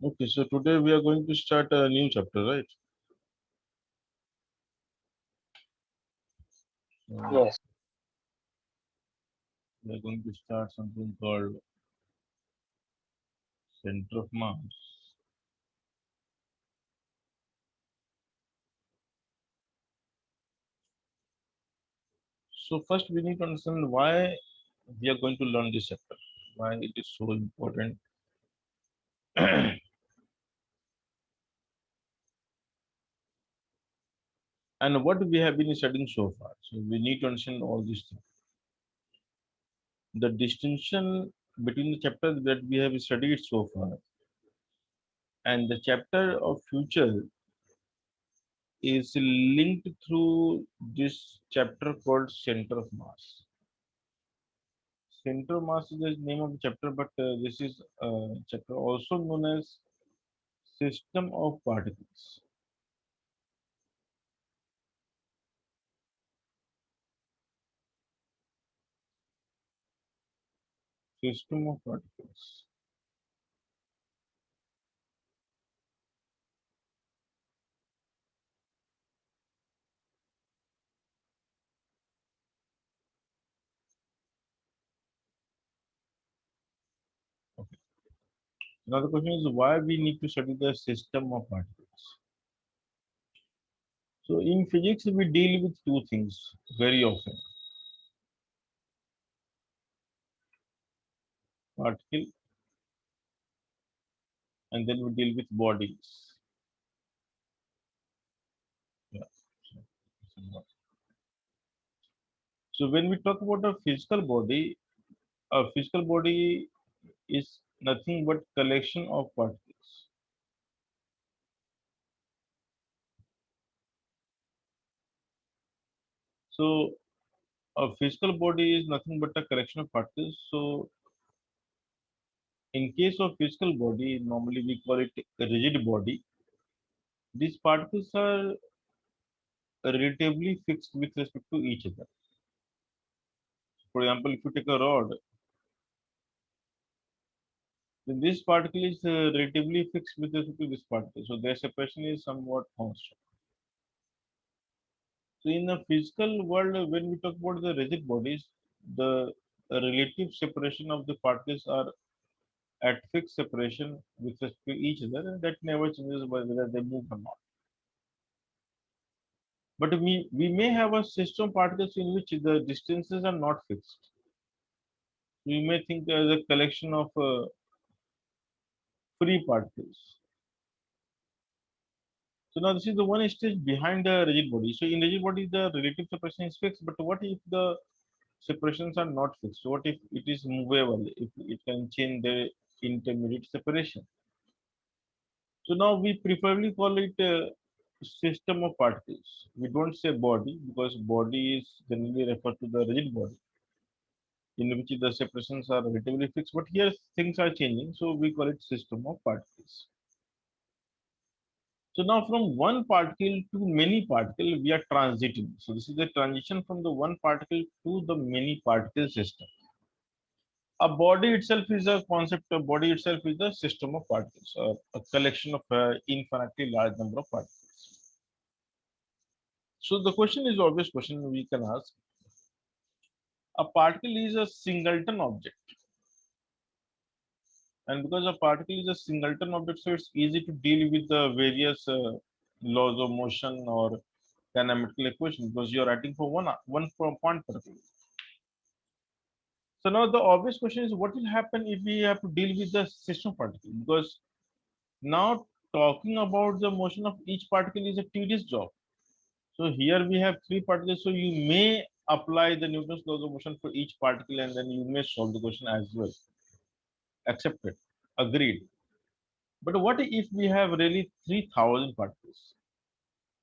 Okay, so today we are going to start a new chapter, right? So Yes. we are going to start something called center of mass. So first we need to understand why we are going to learn this chapter, why it is so important, and what we have been studying so far. So we need to understand all these things. The distinction between the chapters that we have studied so far and the chapter of future is linked through this chapter called center of mass. Center of mass is the name of the chapter, but this is a chapter also known as system of particles. System of particles. Okay. Now the question is why we need to study the system of particles. So in physics we deal with two things very often: particle, and then we deal with bodies. Yeah. So so when we talk about a physical body is nothing but collection of particles. So a physical body is nothing but a collection of particles. So in case of physical body, normally we call it a rigid body. These particles are relatively fixed with respect to each other. For example, if you take a rod, then this particle is relatively fixed with respect to this particle. So their separation is somewhat constant. So in the physical world, when we talk about the rigid bodies, the relative separation of the particles are at fixed separation with respect to each other, and that never changes whether they move or not. But we may have a system of particles in which the distances are not fixed. We may think as a collection of free particles. So now this is the one stage behind the rigid body. So in rigid body, the relative separation is fixed. But what if the separations are not fixed? So what if it is movable? If it can change the intermediate separation. So now we preferably call it a system of particles. We don't say body because body is generally referred to the rigid body in which the separations are relatively fixed. But here things are changing, so we call it system of particles. So now from one particle to many particle, we are transiting. So this is the transition from the one particle to the many particle system. A body itself is a concept. A body itself is a system of particles, a collection of infinitely large number of particles. So the question is obvious question we can ask. A particle is a singleton object, and because a particle is a singleton object, so it's easy to deal with the various laws of motion or dynamical equation because you're writing for one point particle. So now the obvious question is what will happen if we have to deal with the system particle? Because now talking about the motion of each particle is a tedious job. So here we have three particles, so you may apply the Newton's laws of motion for each particle and then you may solve the question as well. Accepted. Agreed. But what if we have really 3000 particles?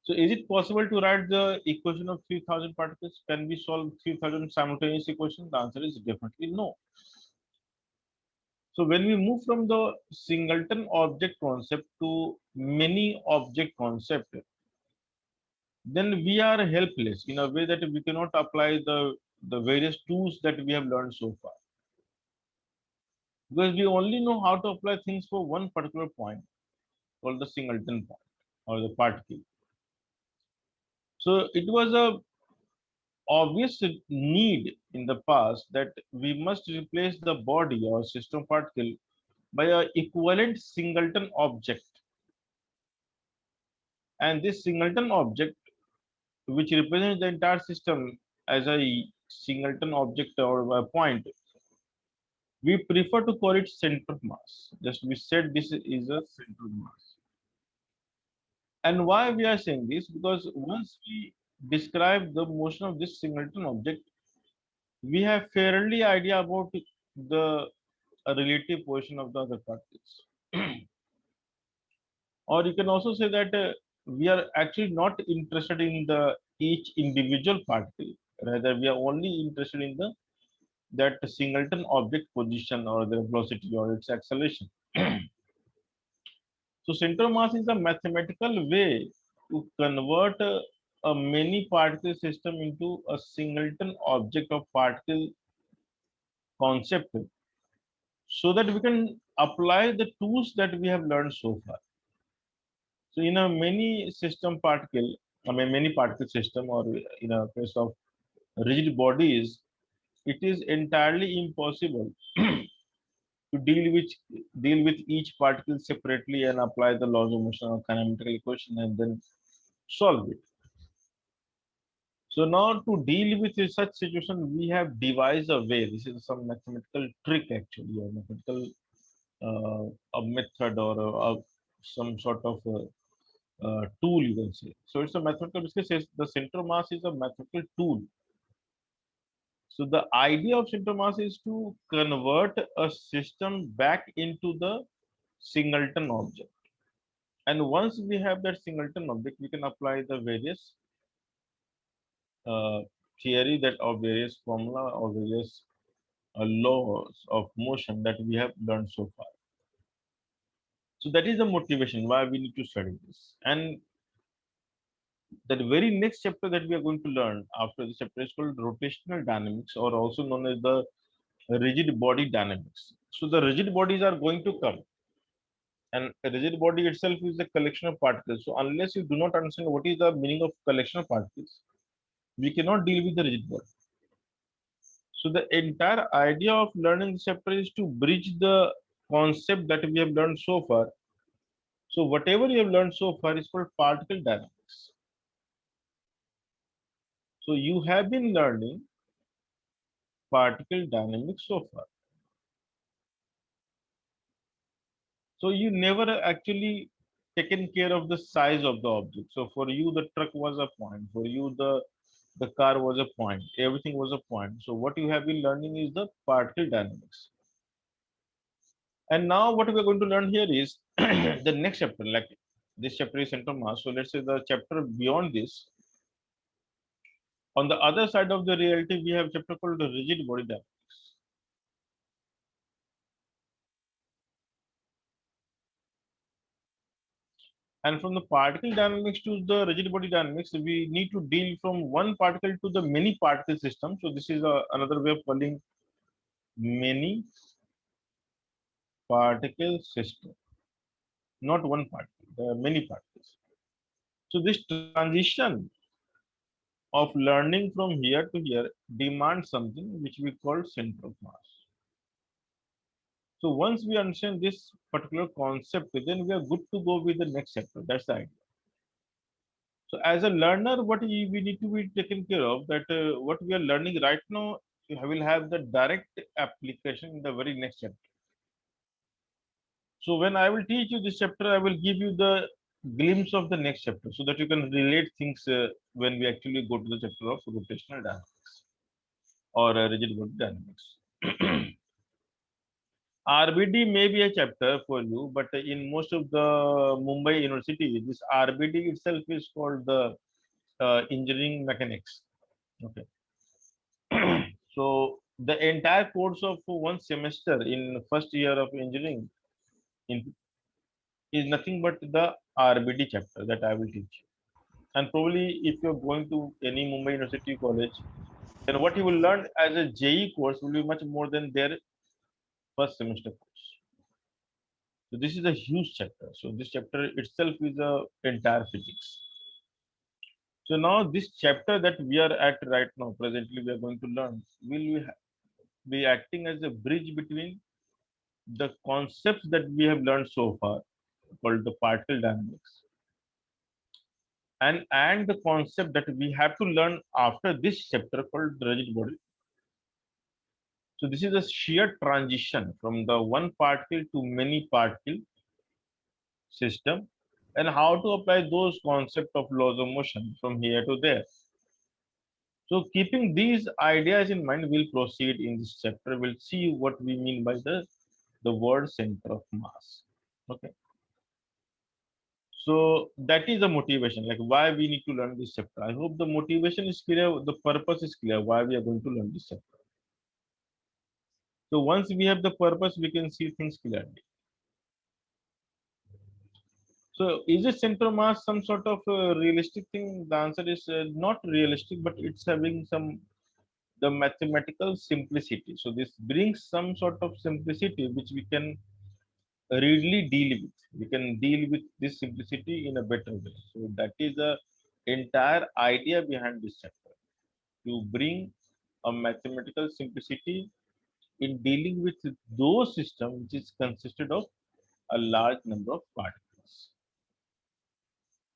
So is it possible to write the equation of 3000 particles? Can we solve 3000 simultaneous equations? The answer is definitely no. So when we move from the singleton object concept to many object concept, then we are helpless in a way that we cannot apply the various tools that we have learned so far. because we only know how to apply things for one particular point called the singleton point or the particle. So it was a obvious need in the past that we must replace the body or system particle by a equivalent singleton object, and this singleton object, which represents the entire system as a singleton object or a point, we prefer to call it center of mass. Just we said this is a center of mass. And why we are saying this? Because once we describe the motion of this singleton object, we have fairly idea about the relative position of the other particles. Or you can also say that we are actually not interested in the each individual particle. Rather, we are only interested in the that singleton object position or the velocity or its acceleration. So center mass is a mathematical way to convert a many particle system into a singleton object of particle concept, so that we can apply the tools that we have learned so far. So in a many system particle, I mean many particle system, or in a case of rigid bodies, it is entirely impossible to deal with each particle separately and apply the laws of motion or kinematical equation and then solve it. So now to deal with such situation, we have devised a way. This is some mathematical trick actually, or mathematical a method or some sort of tool you can say. So it's a mathematical, because says the center mass is a mathematical tool. So the idea of center mass is to convert a system back into the singleton object. And once we have that singleton object, we can apply the various uh, theory that or various formula or various laws of motion that we have learned so far. So that is the motivation why we need to study this. And the very next chapter that we are going to learn after this chapter is called rotational dynamics, or also known as the rigid body dynamics. So the rigid bodies are going to come, and a rigid body itself is a collection of particles. So unless you do not understand what is the meaning of collection of particles, we cannot deal with the rigid body. So the entire idea of learning this chapter is to bridge the concept that we have learned so far. So whatever you have learned so far is called particle dynamics. So you have been learning particle dynamics so far. So you never actually taken care of the size of the object. So for you, the truck was a point. For you, the car was a point. Everything was a point. So what you have been learning is the particle dynamics. And now what we are going to learn here is the next chapter. Like this chapter is center mass. So let's say the chapter beyond this. On the other side of the reality, we have a chapter called the rigid body dynamics. And from the particle dynamics to the rigid body dynamics, we need to deal from one particle to the many particle system. So this is another way of calling many particle system, not one particle, there are many particles. So this transition of learning from here to here demands something which we call center of mass. So once we understand this particular concept, then we are good to go with the next chapter. That's the idea. So as a learner, what we need to be taken care of, that what we are learning right now will have the direct application in the very next chapter. So when I will teach you this chapter, I will give you the glimpse of the next chapter so that you can relate things when we actually go to the chapter of rotational dynamics or rigid body dynamics. RBD may be a chapter for you, but in most of the Mumbai University, this RBD itself is called the engineering mechanics. Okay. So the entire course of one semester in first year of engineering in, is nothing but the RBD chapter that I will teach you. And probably if you're going to any Mumbai University college, then what you will learn as a JE course will be much more than their first semester course. So this is a huge chapter. So this chapter itself is a entire physics. So now this chapter that we are at right now, presently we are going to learn, will be acting as a bridge between the concepts that we have learned so far, called the particle dynamics, and the concept that we have to learn after this chapter called rigid body. So this is a sheer transition from the one particle to many particle system, and how to apply those concepts of laws of motion from here to there. So keeping these ideas in mind, we'll proceed in this chapter. We'll see what we mean by the word center of mass. Okay. So that is the motivation, like why we need to learn this chapter. I hope the motivation is clear, the purpose is clear, why we are going to learn this chapter. So once we have the purpose, we can see things clearly. So is a center mass some sort of realistic thing? The answer is not realistic, but it's having some the mathematical simplicity. So this brings some sort of simplicity which we can readily deal with. We can deal with this simplicity in a better way. So that is the entire idea behind this chapter, to bring a mathematical simplicity in dealing with those systems which is consisted of a large number of particles.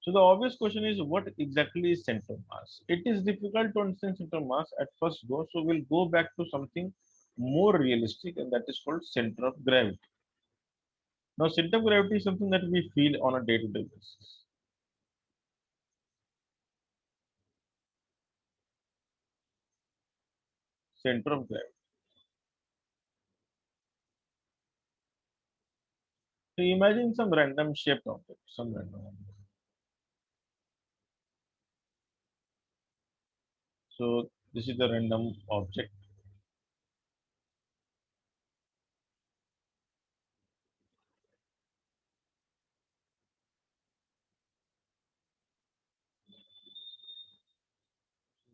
So the obvious question is, what exactly is center mass? It is difficult to understand center mass at first go, so we'll go back to something more realistic, and that is called center of gravity. Now, center of gravity is something that we feel on a day-to-day basis. Center of gravity. So imagine some random shaped object, some random object. So this is the random object.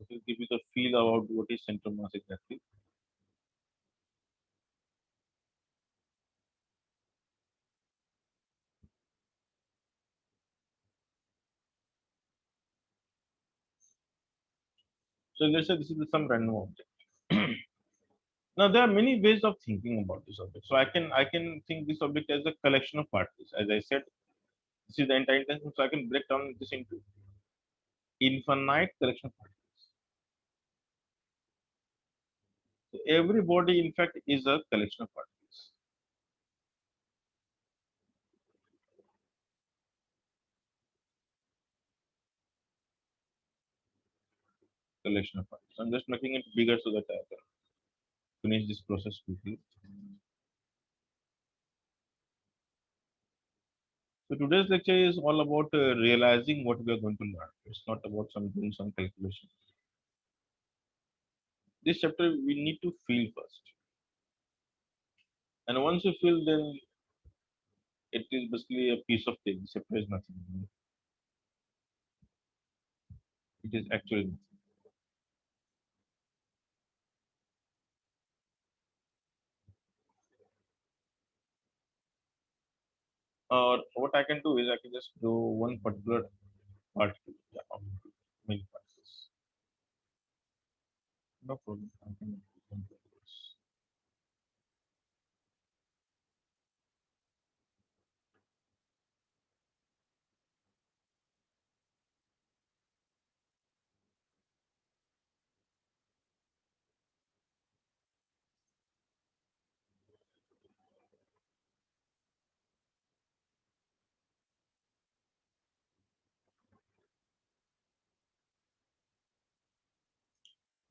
It will give you the feel about what is center mass exactly. So let's say this is some random object. Now there are many ways of thinking about this object. So I can think this object as a collection of particles. As I said, this is the entire intention. So I can break down this into infinite collection of particles. So every body, in fact, is a collection of particles. Collection of particles. I'm just making it bigger so that I can finish this process quickly. So today's lecture is all about realizing what we are going to learn. It's not about some doing some calculation. This chapter we need to feel first, and once you feel, then it is basically a piece of cake. This chapter is nothing. It is actually nothing. Or what I can do is I can just do one particular particle. Yeah, of many particles. No problem. I can do one particles.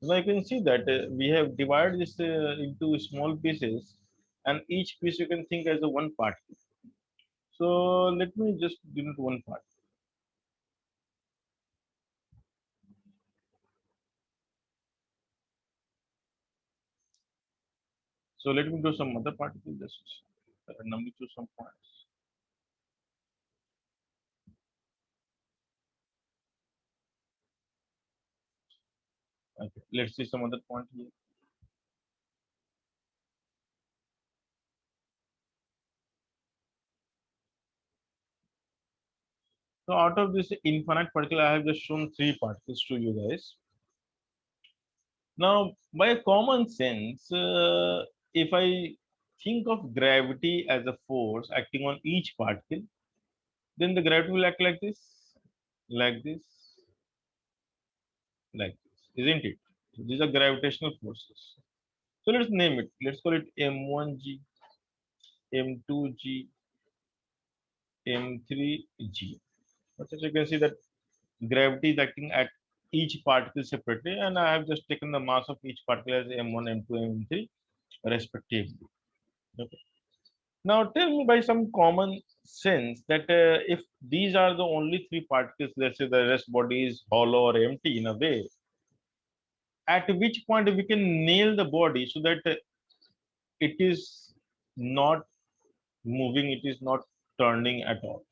So I can see that we have divided this into small pieces, and each piece you can think as a one particle. So let me just denote one part. So let me do some other particle, just randomly choose some points. Okay, let's see some other point here. So out of this infinite particle, I have just shown three particles to you guys. Now, by common sense, if I think of gravity as a force acting on each particle, then the gravity will act like this, like this, like this, isn't it? So these are gravitational forces. So let's name it. Let's call it M1G, M2G, M3G. So you can see that gravity is acting at each particle separately, and I have just taken the mass of each particle as M1, M2, M3 respectively. Okay. Now tell me by some common sense that if these are the only three particles, let's say the rest body is hollow or empty in a way, at which point we can nail the body so that it is not moving, it is not turning at all.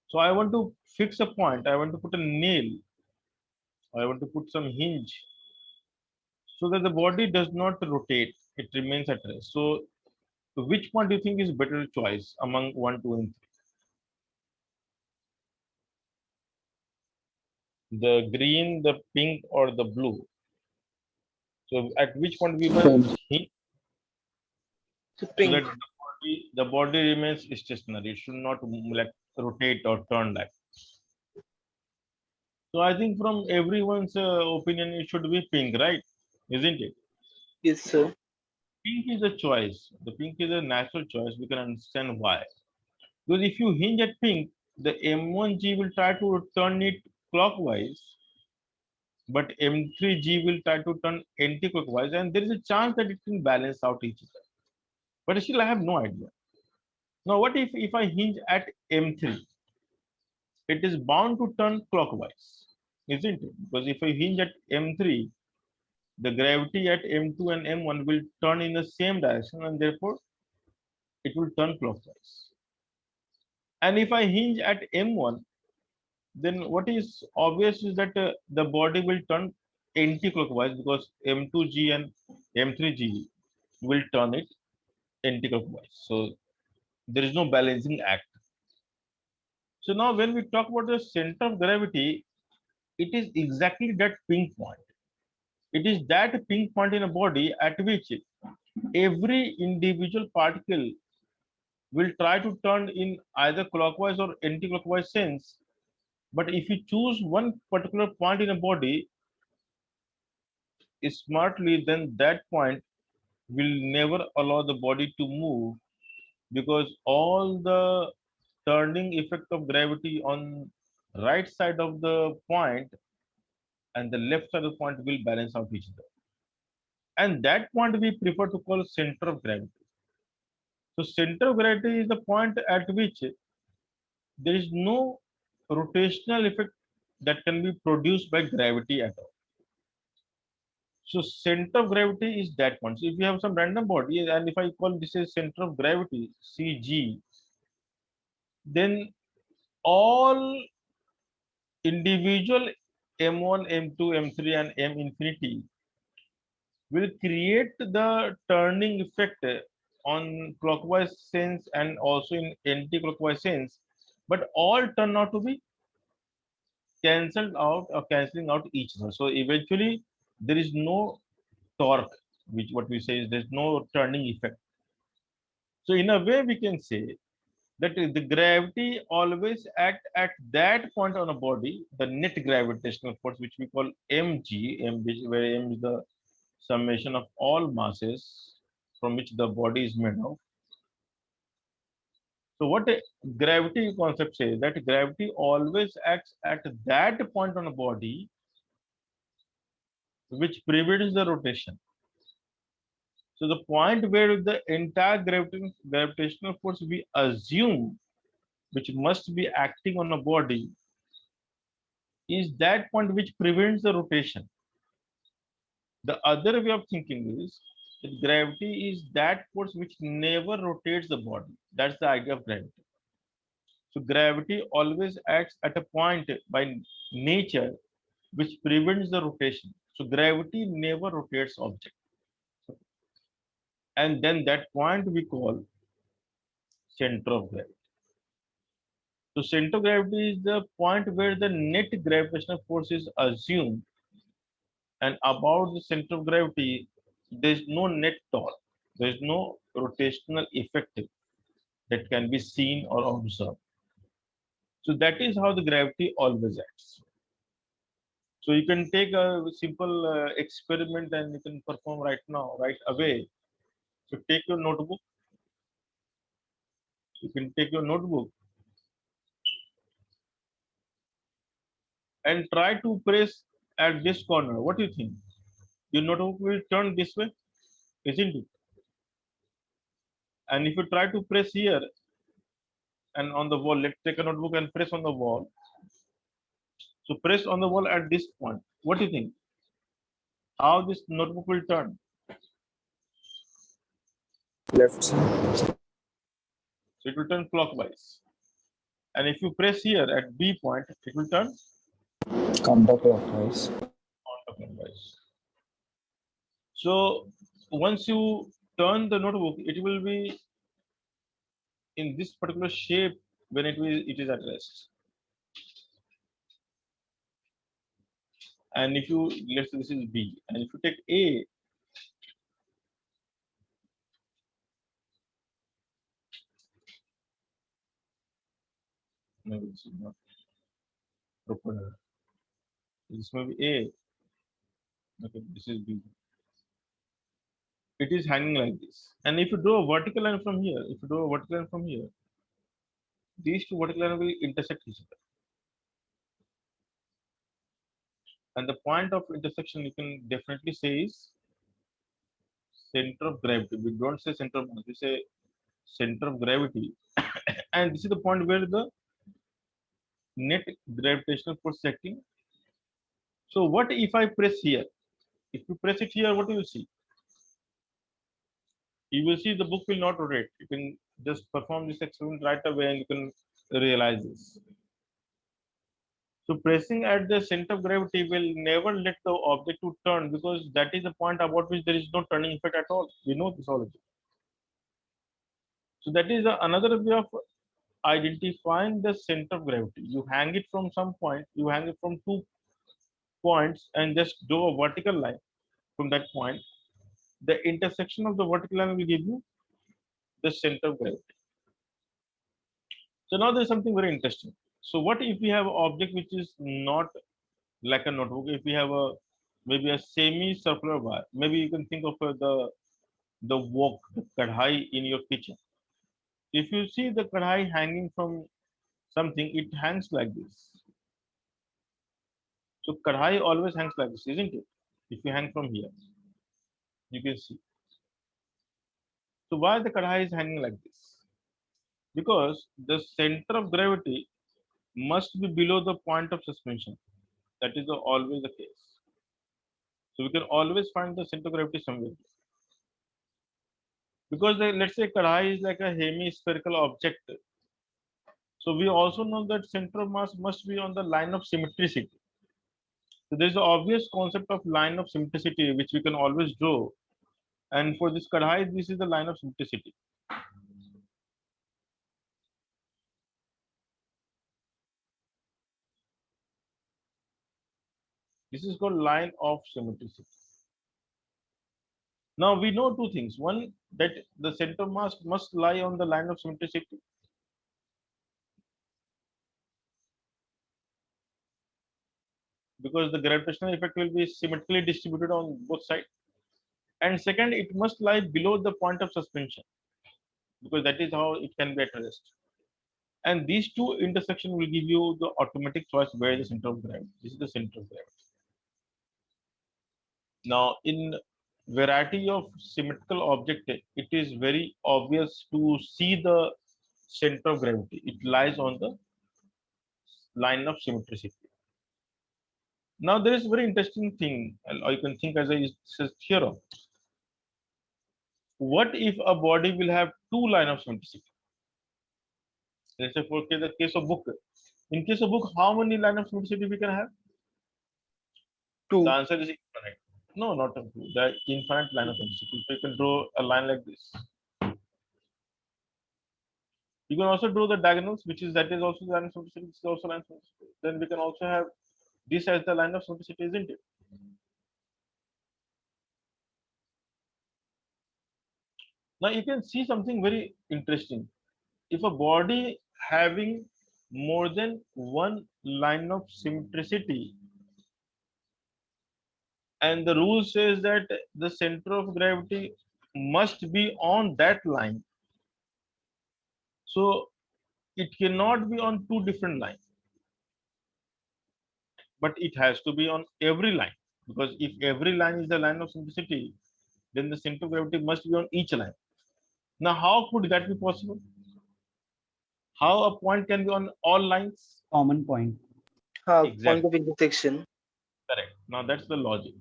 So I want to fix a point, I want to put a nail, I want to put some hinge so that the body does not rotate, it remains at rest. So which point do you think is better choice among 1, 2, and 3? The green, the pink, or the blue? So at which point we must So hit so that pink. the body remains stationary. It should not like rotate or turn like. So I think from everyone's opinion, it should be pink, right? Isn't it? Yes, sir. Pink is a choice. The pink is a natural choice. We can understand why. Because if you hinge at pink, the M1G will try to turn it clockwise, but M3G will try to turn anti-clockwise, and there is a chance that it can balance out each other. But still, I have no idea. Now, what if I hinge at M3? It is bound to turn clockwise, isn't it? Because if I hinge at M3, the gravity at M2 and M1 will turn in the same direction, and therefore it will turn clockwise. And if I hinge at M1, then what is obvious is that the body will turn anti-clockwise because M2G and M3G will turn it anti-clockwise. So there is no balancing act. So now when we talk about the center of gravity, it is exactly that pink point. It is that pink point in a body at which every individual particle will try to turn in either clockwise or anti-clockwise sense. But if you choose one particular point in a body smartly, then that point will never allow the body to move because all the turning effect of gravity on right side of the point and the left side of the point will balance out each other. And that point we prefer to call center of gravity. So center of gravity is the point at which there is no rotational effect that can be produced by gravity at all. So center of gravity is that point. So if you have some random body and if I call this as center of gravity CG, then all individual M1, M2, M3 and M infinity will create the turning effect on clockwise sense and also in anti-clockwise sense, but all turn out to be cancelled out or cancelling out each other. So eventually there is no torque, which what we say is there's no turning effect. So in a way we can say that the gravity always act at that point on a body, the net gravitational force, which we call mg, where m is the summation of all masses from which the body is made of. So what a gravity concept says that gravity always acts at that point on a body which prevents the rotation. So the point where the entire gravitational force we assume which must be acting on a body is that point which prevents the rotation. The other way of thinking is that gravity is that force which never rotates the body. That's the idea of gravity. So gravity always acts at a point by nature which prevents the rotation. So gravity never rotates object. And then that point we call center of gravity. So center of gravity is the point where the net gravitational force is assumed, and about the center of gravity, there is no net torque. There is no rotational effect that can be seen or observed. So that is how the gravity always acts. So you can take a simple experiment and you can perform right now, right away. So take your notebook. You can take your notebook and try to press at this corner. What do you think? Your notebook will turn this way, isn't it? And if you try to press here and on the wall, let's take a notebook and press on the wall. So press on the wall at this point. What do you think? How this notebook will turn? Left. So it will turn clockwise. And if you press here at B point, it will turn Counterclockwise. counterclockwise. So once you turn the notebook, it will be in this particular shape when it is at rest. And if you, let's say this is B, and if you take A, no, this is not proper. This may be A. Okay, this is B. It is hanging like this. And if you draw a vertical line from here, if you draw a vertical line from here, these two vertical lines will intersect each other. And the point of intersection you can definitely say is center of gravity. We don't say center of mass, we say center of gravity. And this is the point where the net gravitational force is acting. So what if I press here? If you press it here, what do you see? You will see the book will not rotate. You can just perform this experiment right away and you can realize this. So pressing at the center of gravity will never let the object to turn, because that is the point about which there is no turning effect at all. We know this already. So that is another way of identifying the center of gravity. You hang it from some point, you hang it from 2 points and just draw a vertical line from that point. The intersection of the vertical line will give you the center of gravity. So now there's something very interesting. So what if we have an object which is not like a notebook? If we have a maybe a semi-circular bar, maybe you can think of the wok, the kadhai in your kitchen. If you see the kadhai hanging from something, it hangs like this. So kadhai always hangs like this, isn't it? If you hang from here, you can see. So why the kadhai is hanging like this? Because the center of gravity must be below the point of suspension. That is always the case. So we can always find the center of gravity somewhere. Because let's say kadhai is like a hemispherical object. So we also know that center of mass must be on the line of symmetricity. So there's the obvious concept of line of symmetricity which we can always draw. And for this kadhai, this is the line of symmetricity. This is called line of symmetricity. Now we know two things. One, that the center mass must lie on the line of symmetricity. Because the gravitational effect will be symmetrically distributed on both sides. And second, it must lie below the point of suspension, because that is how it can be at rest. And these two intersection will give you the automatic choice where the center of gravity. This is the center of gravity. Now, in variety of symmetrical object, it is very obvious to see the center of gravity. It lies on the line of symmetricity. Now, there is a very interesting thing, or you can think as a theorem. What if a body will have two lines of symmetricity? Let's say for the case of book. In case of book, how many lines of symmetricity we can have? The Two. answer is infinite. No, not a two. The infinite line of symmetricity. So you can draw a line like this. You can also draw the diagonals, which is that is also the line of symmetricity. This is also line of symmetricity. Then we can also have this as the line of symmetricity, isn't it? Now you can see something very interesting. If a body having more than one line of symmetricity, and the rule says that the center of gravity must be on that line, so it cannot be on two different lines, but it has to be on every line, because if every line is the line of symmetricity, then the center of gravity must be on each line. Now how could that be possible? How a point can be on all lines? Common point. Point Exactly, of intersection. correct. Now that's the logic.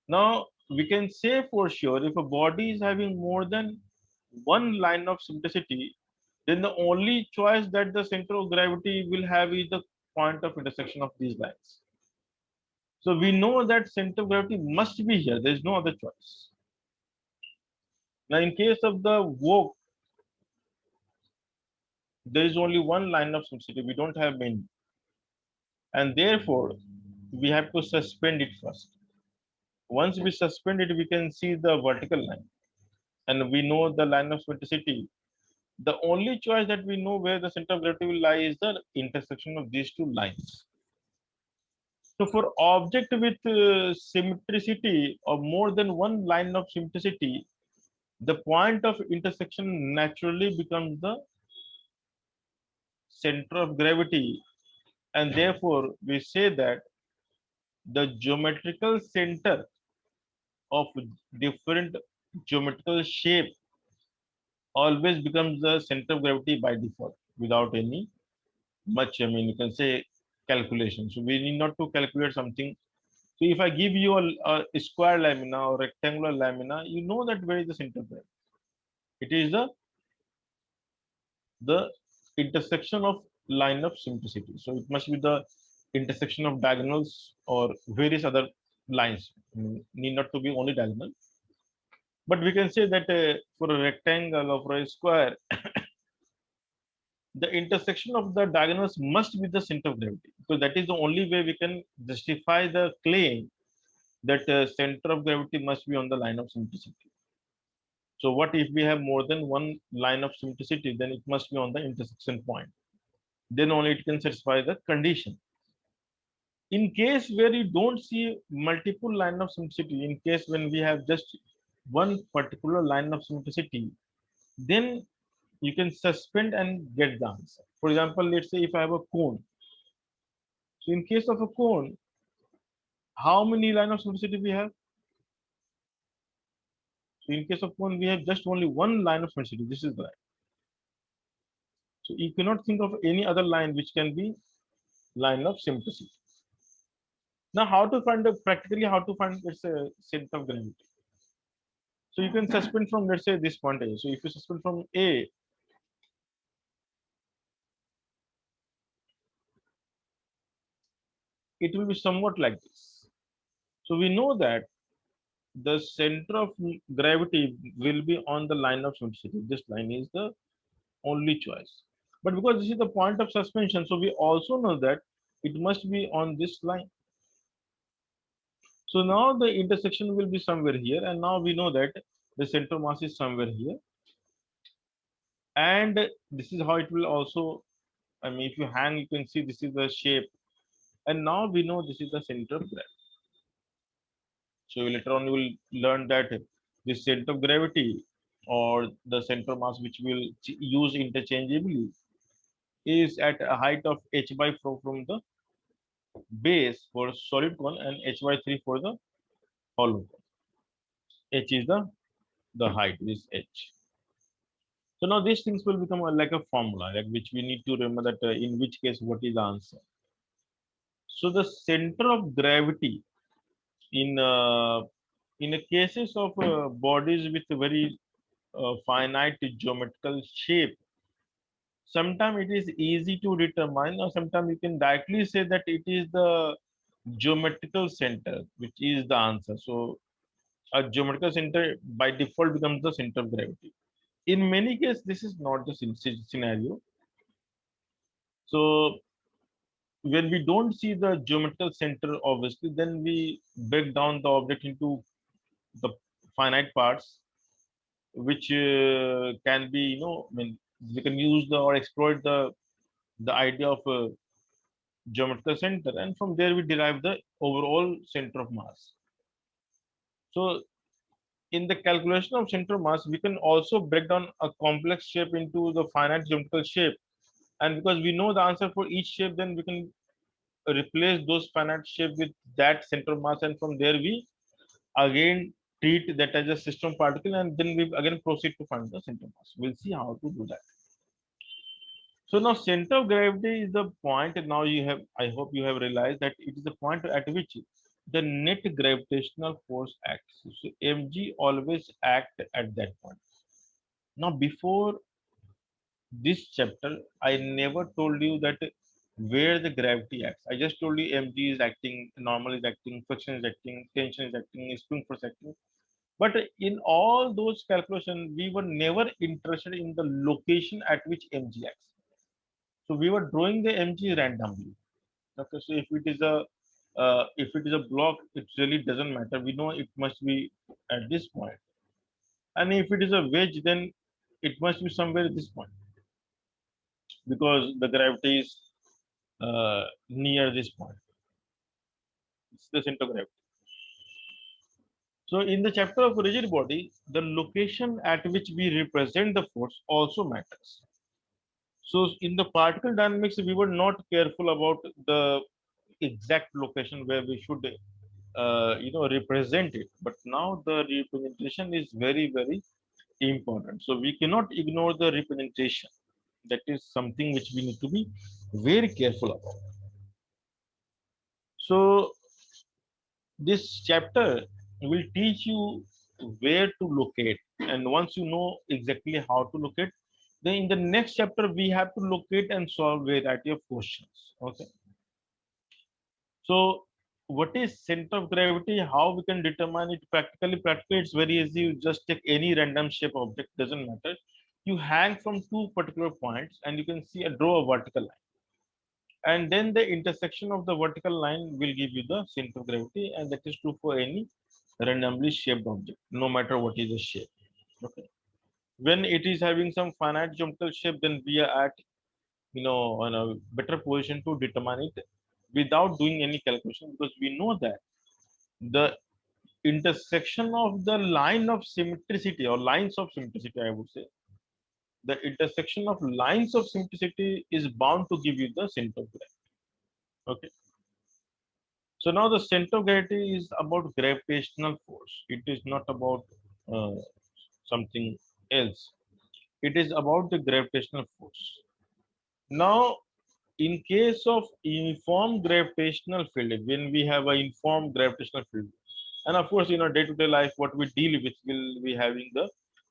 Now we can say for sure, if a body is having more than one line of symmetricity, then the only choice that the center of gravity will have is the point of intersection of these lines. So we know that center of gravity must be here. There is no other choice. Now in case of the work, there is only one line of symmetricity. We don't have many, and therefore we have to suspend it first. Once we suspend it, we can see the vertical line, and we know the line of symmetricity. The only choice that we know where the center of gravity will lie is the intersection of these two lines. So for object with symmetricity or more than one line of symmetricity, the point of intersection naturally becomes the center of gravity, and therefore we say that the geometrical center of different geometrical shape always becomes the center of gravity by default without any much, I mean, you can say calculation. So we need not to calculate something. So if I give you a square lamina or rectangular lamina, you know that where is the center of gravity. It is the intersection of line of symmetricity. So it must be the intersection of diagonals or various other lines. Need not to be only diagonal, but we can say that for a rectangle or for a square, the intersection of the diagonals must be the center of gravity, because that is the only way we can justify the claim that center of gravity must be on the line of symmetricity. So what if we have more than one line of symmetricity? Then it must be on the intersection point. Then only it can satisfy the condition. In case where you don't see multiple line of symmetricity, in case when we have just one particular line of symmetricity, then you can suspend and get the answer. For example, let's say if I have a cone. So in case of a cone, how many line of symmetricity we have? So in case of cone, we have just only one line of symmetricity. This is the line. So you cannot think of any other line which can be line of symmetry. Now, how to find practically how to find its center of gravity? So you can suspend from, let's say, this point A. So if you suspend from A, it will be somewhat like this. So we know that the center of gravity will be on the line of symmetry. This line is the only choice. But because this is the point of suspension, so we also know that it must be on this line. So now the intersection will be somewhere here, and now we know that the center mass is somewhere here. And this is how it will also, I mean, if you hang, you can see this is the shape. And now we know this is the center of gravity. So later on, you will learn that the center of gravity or the center mass, which we'll use interchangeably, is at a height of h by 4 from the base for solid cone and h by 3 for the hollow cone. H is the height, is h. So now these things will become like a formula, like which we need to remember that in which case what is the answer. So the center of gravity in in a cases of bodies with a very finite geometrical shape, sometimes it is easy to determine, or sometimes you can directly say that it is the geometrical center which is the answer. So a geometrical center by default becomes the center of gravity. In many cases, this is not the scenario. So when we don't see the geometrical center, obviously, then we break down the object into the finite parts, which can be, I mean, we can use the or exploit the idea of a geometrical center, and from there we derive the overall center of mass. So in the calculation of center of mass, we can also break down a complex shape into the finite geometrical shape, and because we know the answer for each shape, then we can replace those finite shape with that center of mass, and from there we again treat that as a system particle, and then we again proceed to find the center of mass. We'll see how to do that. So now center of gravity is the point. Now you have, I hope you have realized that it is the point at which the net gravitational force acts. So mg always act at that point. Now before this chapter, I never told you that where the gravity acts. I just told you mg is acting, normal is acting, friction is acting, tension is acting, spring force acting. But in all those calculations, we were never interested in the location at which mg acts. So we were drawing the mg randomly. Okay, so if it is a block, it really doesn't matter. We know it must be at this point, and if it is a wedge, then it must be somewhere at this point because the gravity is near this point. It's the center of gravity. So in the chapter of rigid body, the location at which we represent the force also matters. So in the particle dynamics, we were not careful about the exact location where we should, represent it. But now the representation is very, very important. So we cannot ignore the representation. That is something which we need to be very careful about. So this chapter will teach you where to locate, and once you know exactly how to locate, then in the next chapter we have to locate and solve variety of questions. Okay. So what is center of gravity? How we can determine it practically? Practically, it's very easy. You just take any random shape object, doesn't matter. You hang from two particular points, and you can see a draw a vertical line, and then the intersection of the vertical line will give you the center of gravity, and that is true for any randomly shaped object, no matter what is the shape. Okay. When it is having some finite geometrical shape, then we are at, on a better position to determine it without doing any calculation, because we know that the intersection of the line of symmetricity or lines of symmetricity, I would say, the intersection of lines of symmetricity is bound to give you the center of gravity. Okay. So now the center of gravity is about gravitational force. It is not about uh, something else. It is about the gravitational force. Now, in case of uniform gravitational field, when we have an uniform gravitational field, and of course, day-to-day life, what we deal with will be having the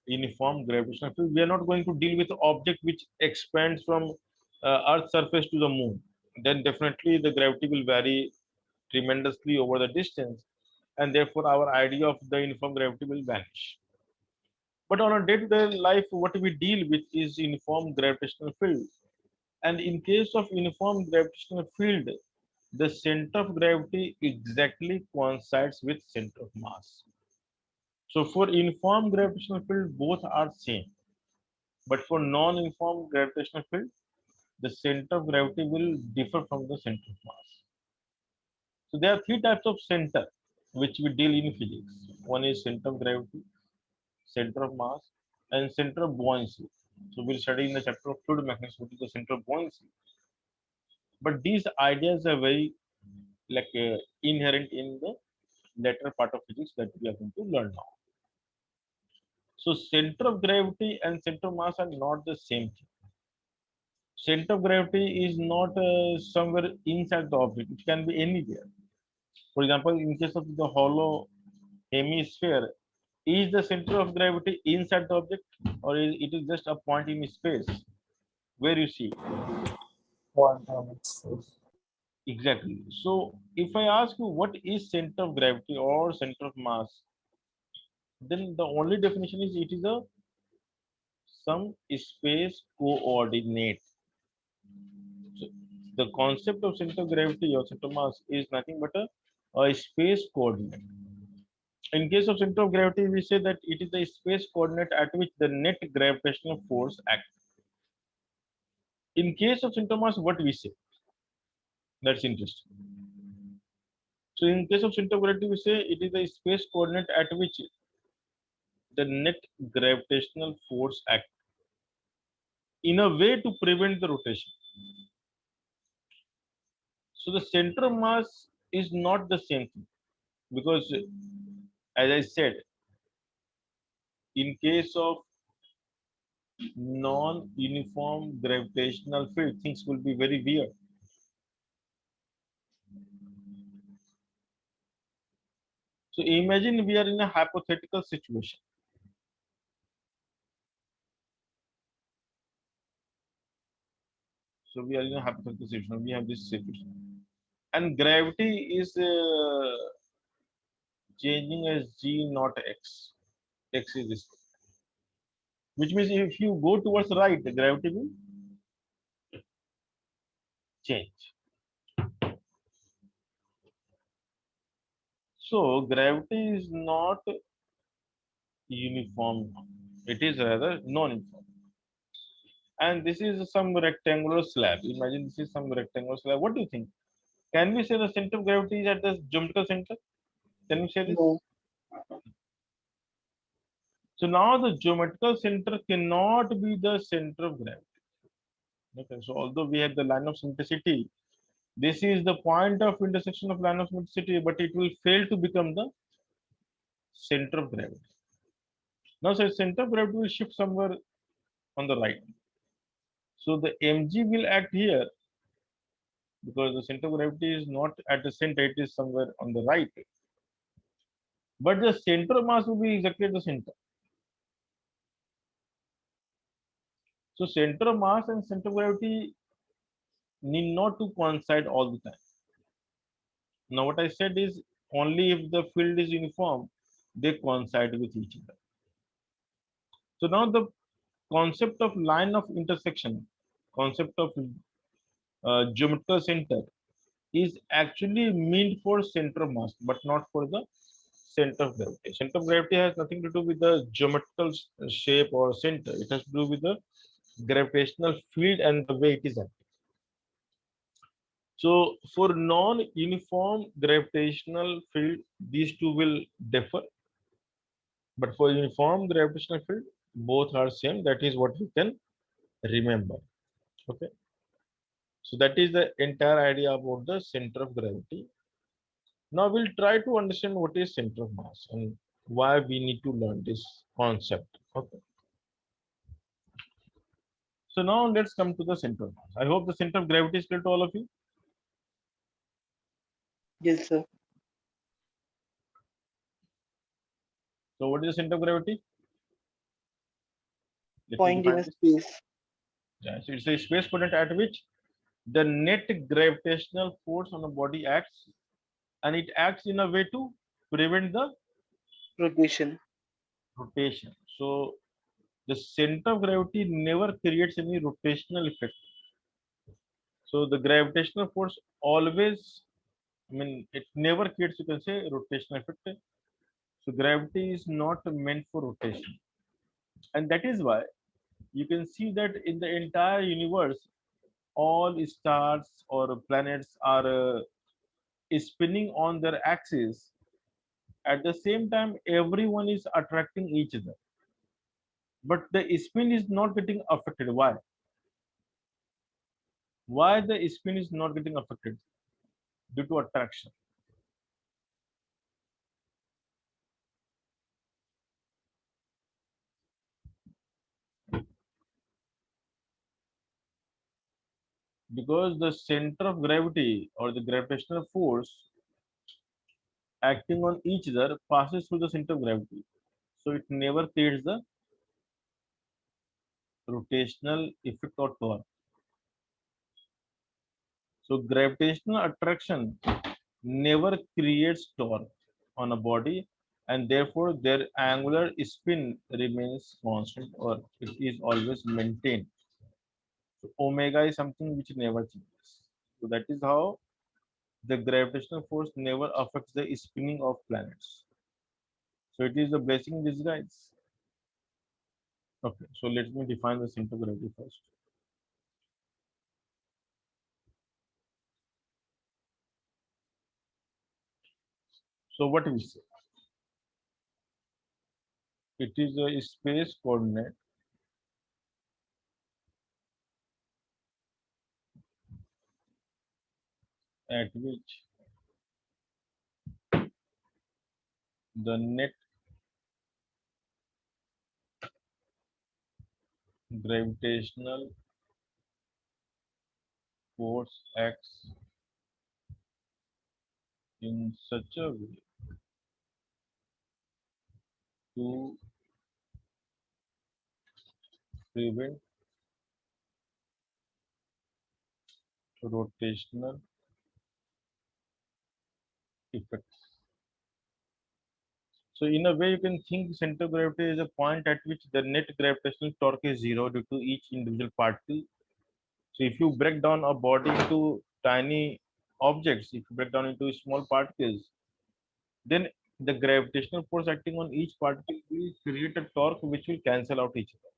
uniform gravitational field. We are not going to deal with object which expands from Earth's surface to the moon. Then definitely the gravity will vary tremendously over the distance, and therefore our idea of the uniform gravity will vanish. But on a day-to-day life, what we deal with is uniform gravitational field. And in case of uniform gravitational field, the center of gravity exactly coincides with center of mass. So for uniform gravitational field, both are same. But for non-uniform gravitational field, the center of gravity will differ from the center of mass. So there are three types of center which we deal in physics. One is center of gravity, center of mass, and center of buoyancy. So we'll study in the chapter of fluid mechanics what is the center of buoyancy. But these ideas are very inherent in the later part of physics that we are going to learn now. So center of gravity and center of mass are not the same thing. Center of gravity is not somewhere inside the object. It can be anywhere. For example, in case of the hollow hemisphere, is the center of gravity inside the object, or is it is just a point in space where you see it? One moment, please. Exactly. So if I ask you what is center of gravity or center of mass, then the only definition is it is a some space coordinate. So the concept of center of gravity or center of mass is nothing but a space coordinate. In case of center of gravity, we say that it is the space coordinate at which the net gravitational force acts. In case of center of mass, what we say? That's interesting. So in case of center of gravity, we say it is the space coordinate at which the net gravitational force acts in a way to prevent the rotation. So the center of mass is not the same thing because, as I said, in case of non-uniform gravitational field, things will be very weird. So imagine we are in a hypothetical situation. So we are in a hypothetical situation. We have this situation, and gravity is changing as g not x. X is this, which means if you go towards right, the gravity will change. So gravity is not uniform; it is rather non-uniform. And this is some rectangular slab. Imagine this is some rectangular slab. What do you think? Can we say the center of gravity is at the geometrical center? Can we say this? No. So now the geometrical center cannot be the center of gravity. Okay, so although we have the line of symmetricity, this is the point of intersection of line of symmetricity, but it will fail to become the center of gravity. Now, so center of gravity will shift somewhere on the right. So the mg will act here because the center of gravity is not at the center; it is somewhere on the right. But the center of mass will be exactly at the center. So center of mass and center of gravity need not to coincide all the time. Now what I said is only if the field is uniform, they coincide with each other. So now the concept of line of intersection, concept of geometrical center is actually meant for center of mass, but not for the center of gravity. Center of gravity has nothing to do with the geometrical shape or center. It has to do with the gravitational field and the way it is acting. So for non-uniform gravitational field, these two will differ. But for uniform gravitational field, both are same. That is what you can remember. Okay. So that is the entire idea about the center of gravity. Now we'll try to understand what is center of mass and why we need to learn this concept. Okay. So now let's come to the center of mass. I hope the center of gravity is clear to all of you. Yes, sir. So what is the center of gravity? Let me Point in define a this. space. Yeah, so it's a space coordinate at which the net gravitational force on a body acts, and it acts in a way to prevent the Rotation. rotation. So the center of gravity never creates any rotational effect. So the gravitational force always, I mean, it never creates, you can say, rotational effect. So gravity is not meant for rotation. And that is why you can see that in the entire universe, all stars or planets are spinning on their axis. At the same time, everyone is attracting each other. But the spin is not getting affected. Why? Why the spin is not getting affected? Due to attraction. Because the center of gravity or the gravitational force acting on each other passes through the center of gravity. So it never creates the rotational effect or torque. So gravitational attraction never creates torque on a body, and therefore their angular spin remains constant or it is always maintained. So omega is something which never changes. So that is how the gravitational force never affects the spinning of planets. So it is a blessing in disguise. Okay, so let me define the center of gravity first. So what we say? It is a space coordinate at which the net gravitational force acts in such a way to prevent rotational effects. So in a way, you can think center of gravity is a point at which the net gravitational torque is zero due to each individual particle. So if you break down a body into tiny objects, if you break down into small particles, then the gravitational force acting on each particle will create a torque which will cancel out each other.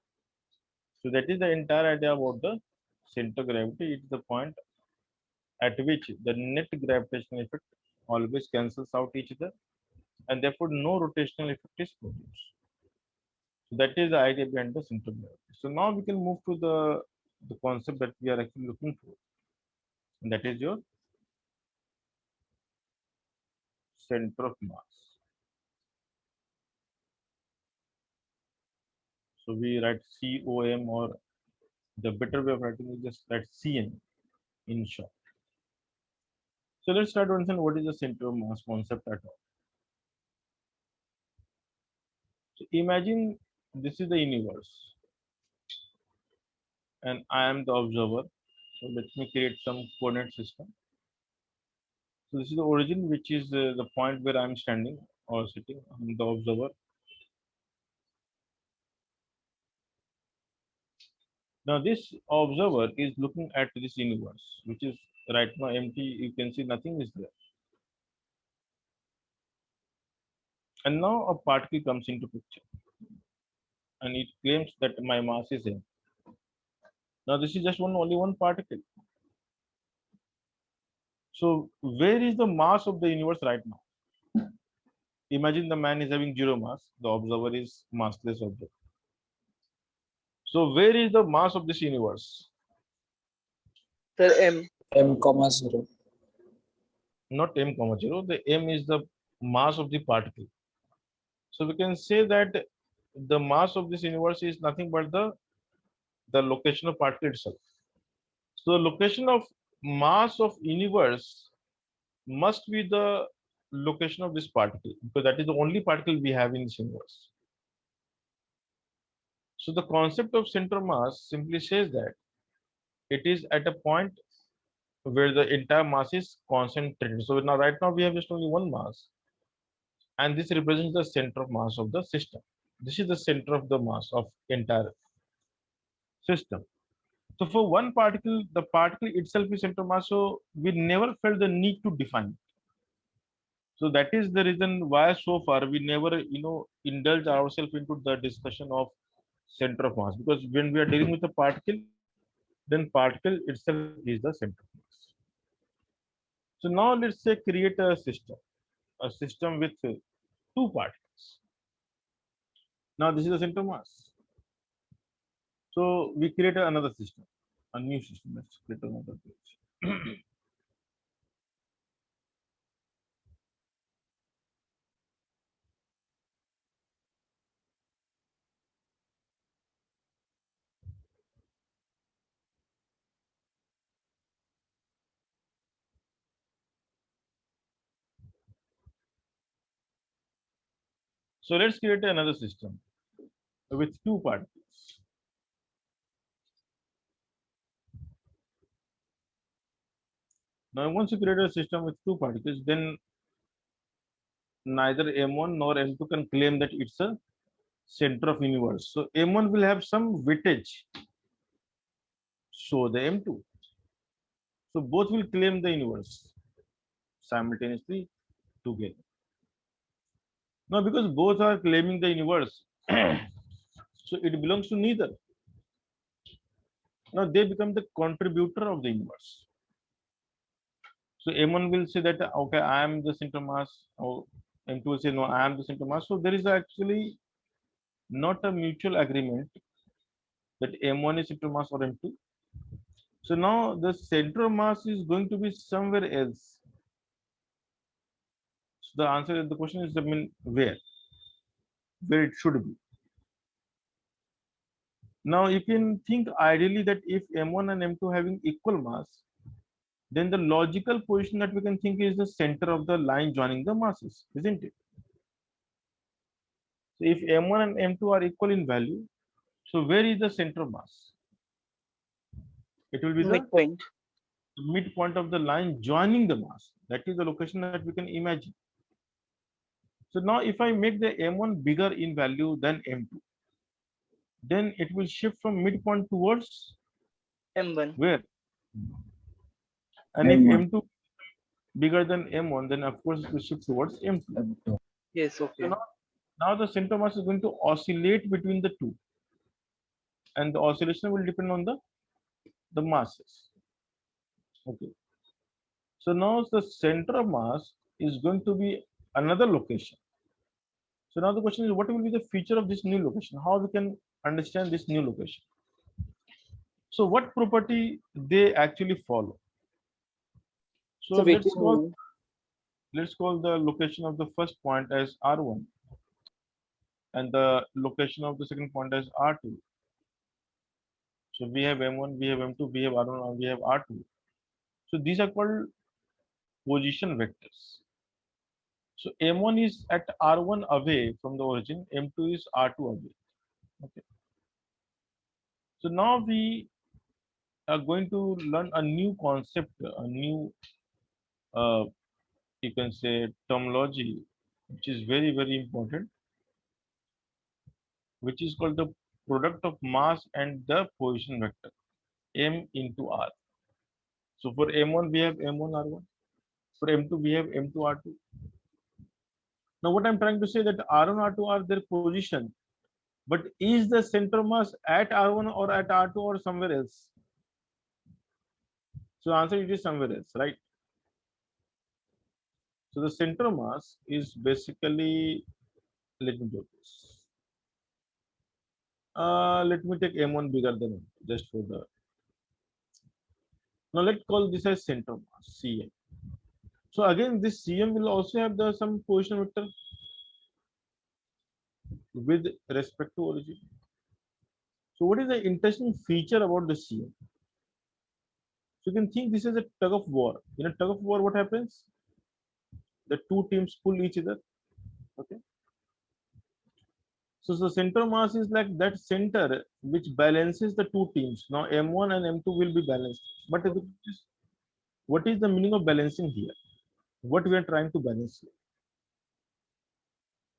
So that is the entire idea about the center of gravity. It is the point at which the net gravitational effect always cancels out each other and therefore no rotational effect is produced. So that is the idea behind the center of gravity. So now we can move to the concept that we are actually looking for, and that is your center of mass. So we write COM, or the better way of writing is just write CM in short. So let's start to understand what is the center of mass concept at all. So imagine this is the universe and I am the observer. So let me create some coordinate system. So this is the origin, which is the point where I'm standing or sitting. I'm the observer. Now this observer is looking at this universe, which is right now empty. You can see nothing is there. And now a particle comes into picture and it claims that my mass is m. Now this is just only one particle. So where is the mass of the universe right now? Imagine the man is having zero mass. The observer is massless object. So where is the mass of this universe? Sir, M. M comma 0. Not m comma 0. The m is the mass of the particle. So we can say that the mass of this universe is nothing but the location of particle itself. So the location of mass of universe must be the location of this particle because that is the only particle we have in this universe. So the concept of center mass simply says that it is at a point where the entire mass is concentrated. So now right now we have just only one mass, and this represents the center of mass of the system. This is the center of the mass of entire system. So for one particle, the particle itself is center of mass. So we never felt the need to define it. So that is the reason why so far we never, indulge ourselves into the discussion of center of mass, because when we are dealing with a particle, then particle itself is the center of mass. So now let's say create a system with two particles. Now this is the center of mass. So we create another system, a new system. Let's create another page. So let's create another system with two particles. Now once you create a system with two particles, then neither M1 nor M2 can claim that it's a center of universe. So M1 will have some weightage. So the M2. So both will claim the universe simultaneously together. Now, because both are claiming the universe, so it belongs to neither. Now they become the contributor of the universe. So M1 will say that okay, I am the center mass, or M2 will say no, I am the center mass. So there is actually not a mutual agreement that M1 is center mass or M2. So now the center mass is going to be somewhere else. So the answer to the question is, I mean, where it should be. Now you can think ideally that if M1 and M2 having equal mass, then the logical position that we can think is the center of the line joining the masses, isn't it? So if M1 and M2 are equal in value, so where is the center of mass? It will be the Midpoint. midpoint of the line joining the mass. That is the location that we can imagine. So now if I make the M1 bigger in value than M2, then it will shift from midpoint towards M1. where? And if M1. M2 bigger than M1, then of course it will shift towards M2. Yes, So okay. now the center mass is going to oscillate between the two, and the oscillation will depend on the masses. Okay. So now the center of mass is going to be another location. So now the question is, what will be the feature of this new location? How we can understand this new location? So what property they actually follow? So So basically, let's call the location of the first point as R1, and the location of the second point as R2. So we have M1, we have M2, we have R1, and we have R2. So these are called position vectors. So M1 is at R1 away from the origin, M2 is R2 away. Okay. So now we are going to learn a new concept, a new, uh, you can say, terminology, which is very, very important, which is called the product of mass and the position vector, M into R. So for M1, we have M1 R1. For M2, we have M2 R2. Now what I'm trying to say that R1, R2 are their position, but is the center mass at R1 or at R2 or somewhere else? So answer it is somewhere else, right? So the center mass is basically, let me do this. Let me take M1 bigger than M2, just for the. Now let's call this as center mass, Cm. So again, this Cm will also have the some position vector with respect to origin. So what is the interesting feature about the Cm? So you can think this is a tug of war. In a tug of war, what happens? The two teams pull each other. Okay. So the center mass is like that center which balances the two teams. Now M1 and M2 will be balanced. But what is the meaning of balancing here? What we are trying to balance here?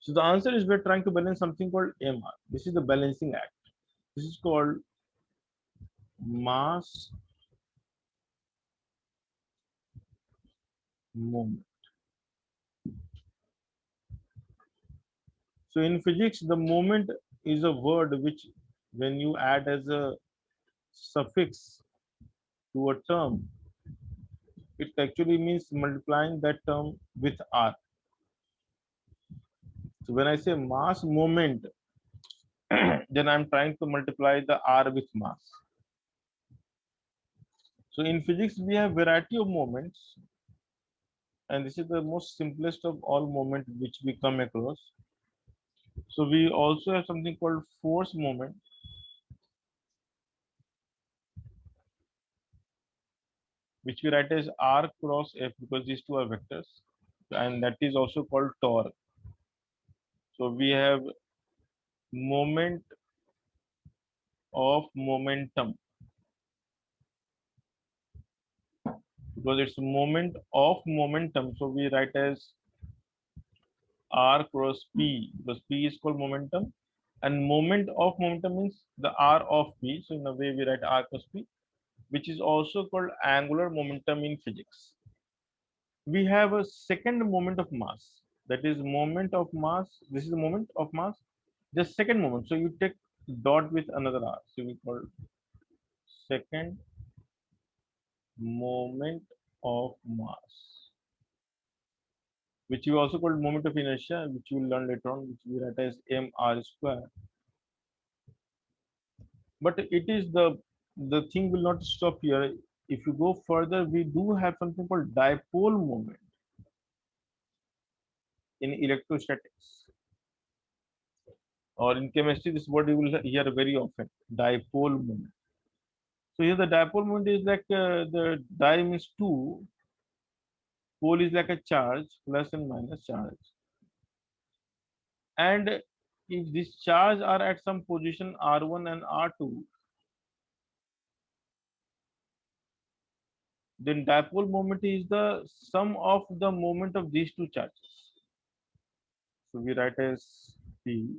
So the answer is we're trying to balance something called MR. This is the balancing act. This is called mass moment. So in physics, the moment is a word which when you add as a suffix to a term, it actually means multiplying that term with R. So when I say mass moment, then I'm trying to multiply the R with mass. So in physics, we have variety of moments, and this is the most simplest of all moments which we come across. So we also have something called force moment, which we write as R cross F because these two are vectors, and that is also called torque. So we have moment of momentum because it's moment of momentum. So we write as R cross P, because P is called momentum, and moment of momentum means the R of P. So in a way we write R cross P, which is also called angular momentum in physics. We have a second moment of mass, that is moment of mass. This is the moment of mass, the second moment. So you take dot with another R, so we call second moment of mass, which we also call moment of inertia, which you will learn later on, which we write as mr square. But it is the thing will not stop here. If you go further, we do have something called dipole moment in electrostatics, or in chemistry. This word you will hear very often, dipole moment. So here the dipole moment is like the di means two, pole is like a charge, plus and minus charge, and if these charge are at some position r1 and r2, then dipole moment is the sum of the moment of these two charges. So we write as P.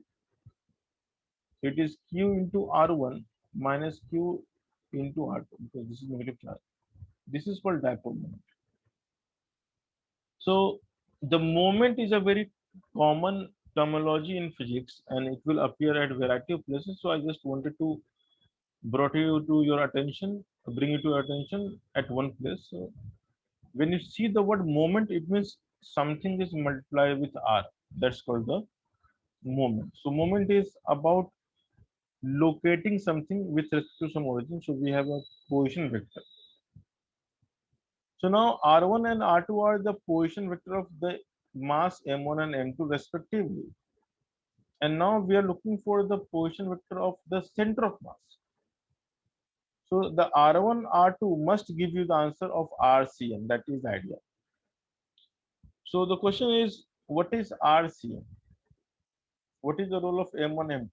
It is Q into R1 minus Q into R2, because this is negative charge. This is called dipole moment. So the moment is a very common terminology in physics, and it will appear at variety of places. So I just wanted to brought you to your attention, bring it to your attention at one place. So when you see the word moment, it means something is multiplied with R. That's called the moment. So moment is about locating something with respect to some origin. So we have a position vector. So now R1 and R2 are the position vector of the mass M1 and M2 respectively. And now we are looking for the position vector of the center of mass. So the R1, R2 must give you the answer of RCM. That is the idea. So the question is, what is RCM? What is the role of M1, M2?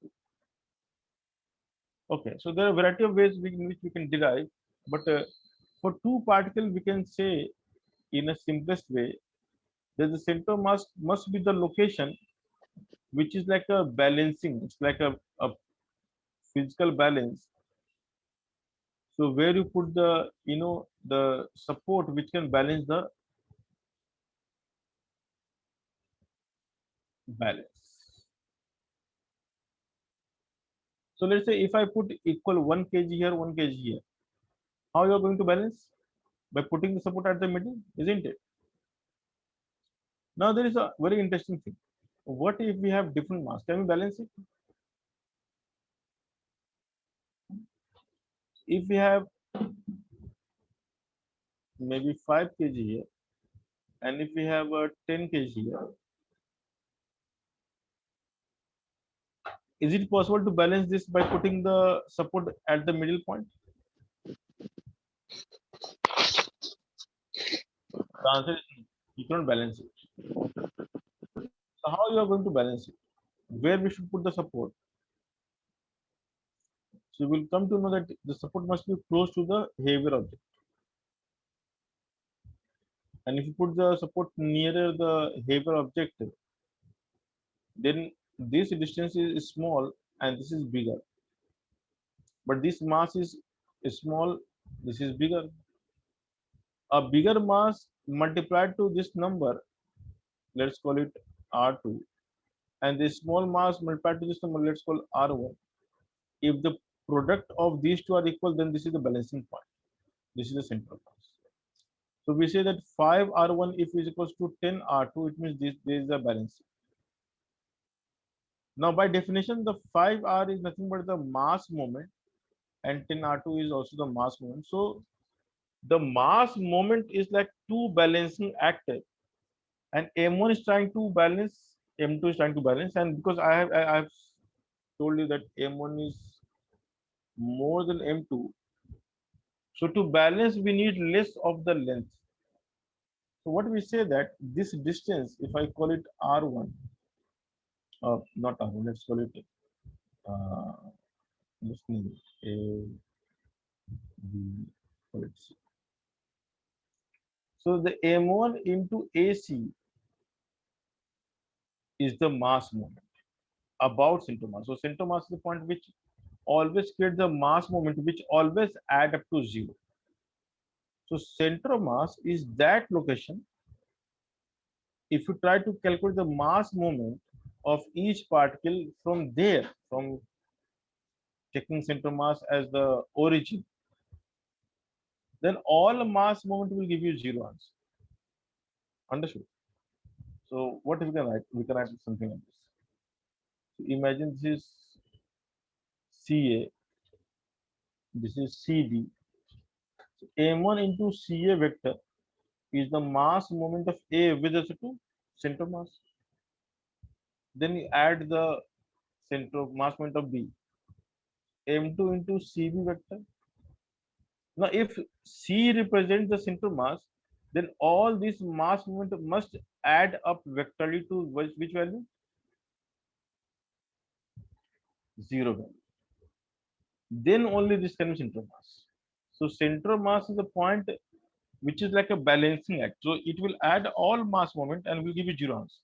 Okay, so there are a variety of ways in which we can derive, but for two particles, we can say in a simplest way that the center must be the location, which is like a balancing. It's like a physical balance. So where you put the the support which can balance the balance. So let's say if I put equal 1 kg here, 1 kg here, how you are going to balance? By putting the support at the middle, isn't it? Now there is a very interesting thing. What if we have different mass? Can we balance it? If we have maybe 5 kg here, and if we have a 10 kg here, is it possible to balance this by putting the support at the middle point? The answer is no. You cannot balance it. So how you are going to balance it? Where we should put the support? So we will come to know that the support must be close to the heavier object. And if you put the support nearer the heavier object, then this distance is small and this is bigger. But this mass is small, this is bigger. A bigger mass multiplied to this number, let's call it R2, and the small mass multiplied to this number, let's call R1. If the product of these two are equal, then this is the balancing point. This is the central mass. So we say that 5R1 if is equals to 10R2, it means there is a balancing. Now by definition, the 5R is nothing but the mass moment, and 10R2 is also the mass moment. So the mass moment is like two balancing actors, and M1 is trying to balance, M2 is trying to balance, and because I have told you that M1 is more than M2, so to balance we need less of the length. So what we say that this distance, if I call it R1, not R1, let's call it uh, let's name it A, B, call it C. So the M1 into AC is the mass moment about center mass. So center mass is the point which always creates the mass moment which always add up to zero. So center of mass is that location. If you try to calculate the mass moment of each particle from there, from taking center mass as the origin, then all mass moment will give you zero answer. Understood? So what we can write? We can write something like this. So imagine this is CA, this is CD. So M1 into CA vector is the mass moment of A with respect to center mass. Then you add the center of mass moment of B, M2 into CB vector. Now, if C represents the center mass, then all this mass moment must add up vectorally to which value? Zero value. Then only this can be center mass. So center mass is a point which is like a balancing act. So it will add all mass moment and will give you zero answer.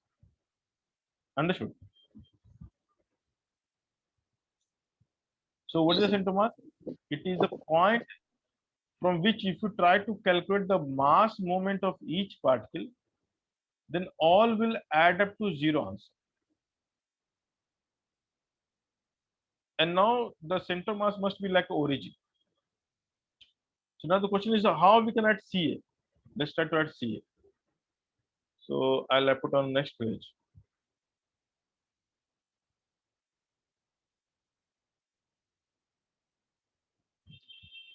Understood? So what is Yes, the sir. center mass? It is the point from which if you try to calculate the mass moment of each particle, then all will add up to zero answer. And now the center mass must be like origin. So now the question is how we can add CA. Let's try to add CA. So I'll put on next page.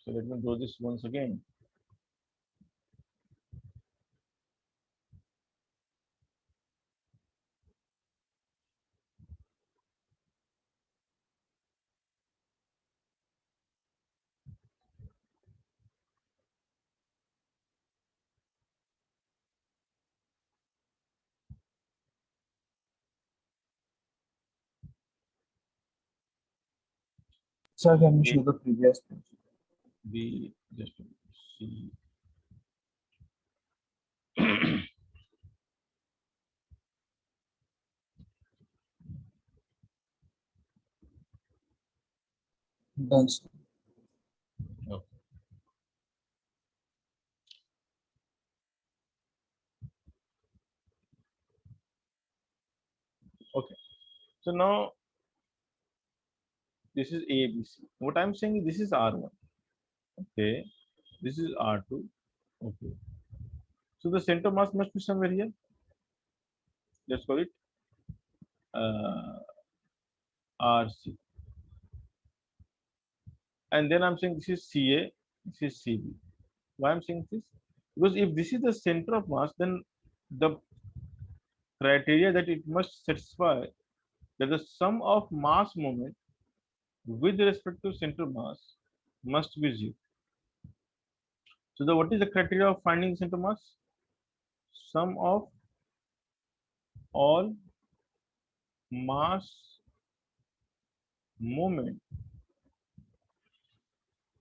So let me do this once again. Sir, can you A, show the previous page? B, just C. Done, sir. Okay. Okay. So now this is A, B, C. What I'm saying is this is R1. Okay. This is R2. Okay. So the center mass must be somewhere here. Let's call it uh, RC. And then I'm saying this is CA, this is CB. Why I'm saying this? Because if this is the center of mass, then the criteria that it must satisfy that the sum of mass moment with respect to center mass must be zero. So the what is the criteria of finding center mass? Sum of all mass moment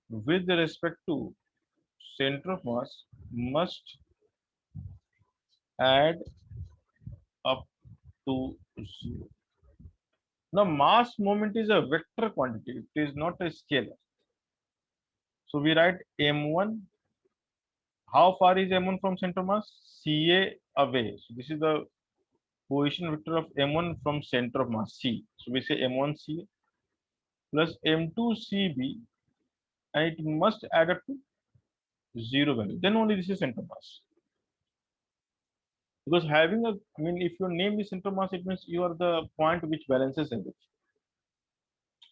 with respect to center of mass must add up to zero. Now mass moment is a vector quantity, it is not a scalar. So we write m1. How far is m1 from center mass? Ca away. So this is the position vector of m1 from center of mass c. So we say m1 c plus m2 cb, and it must add up to zero value. Then only this is center mass. Because having a, I mean, if your name is center mass, it means you are the point which balances everything.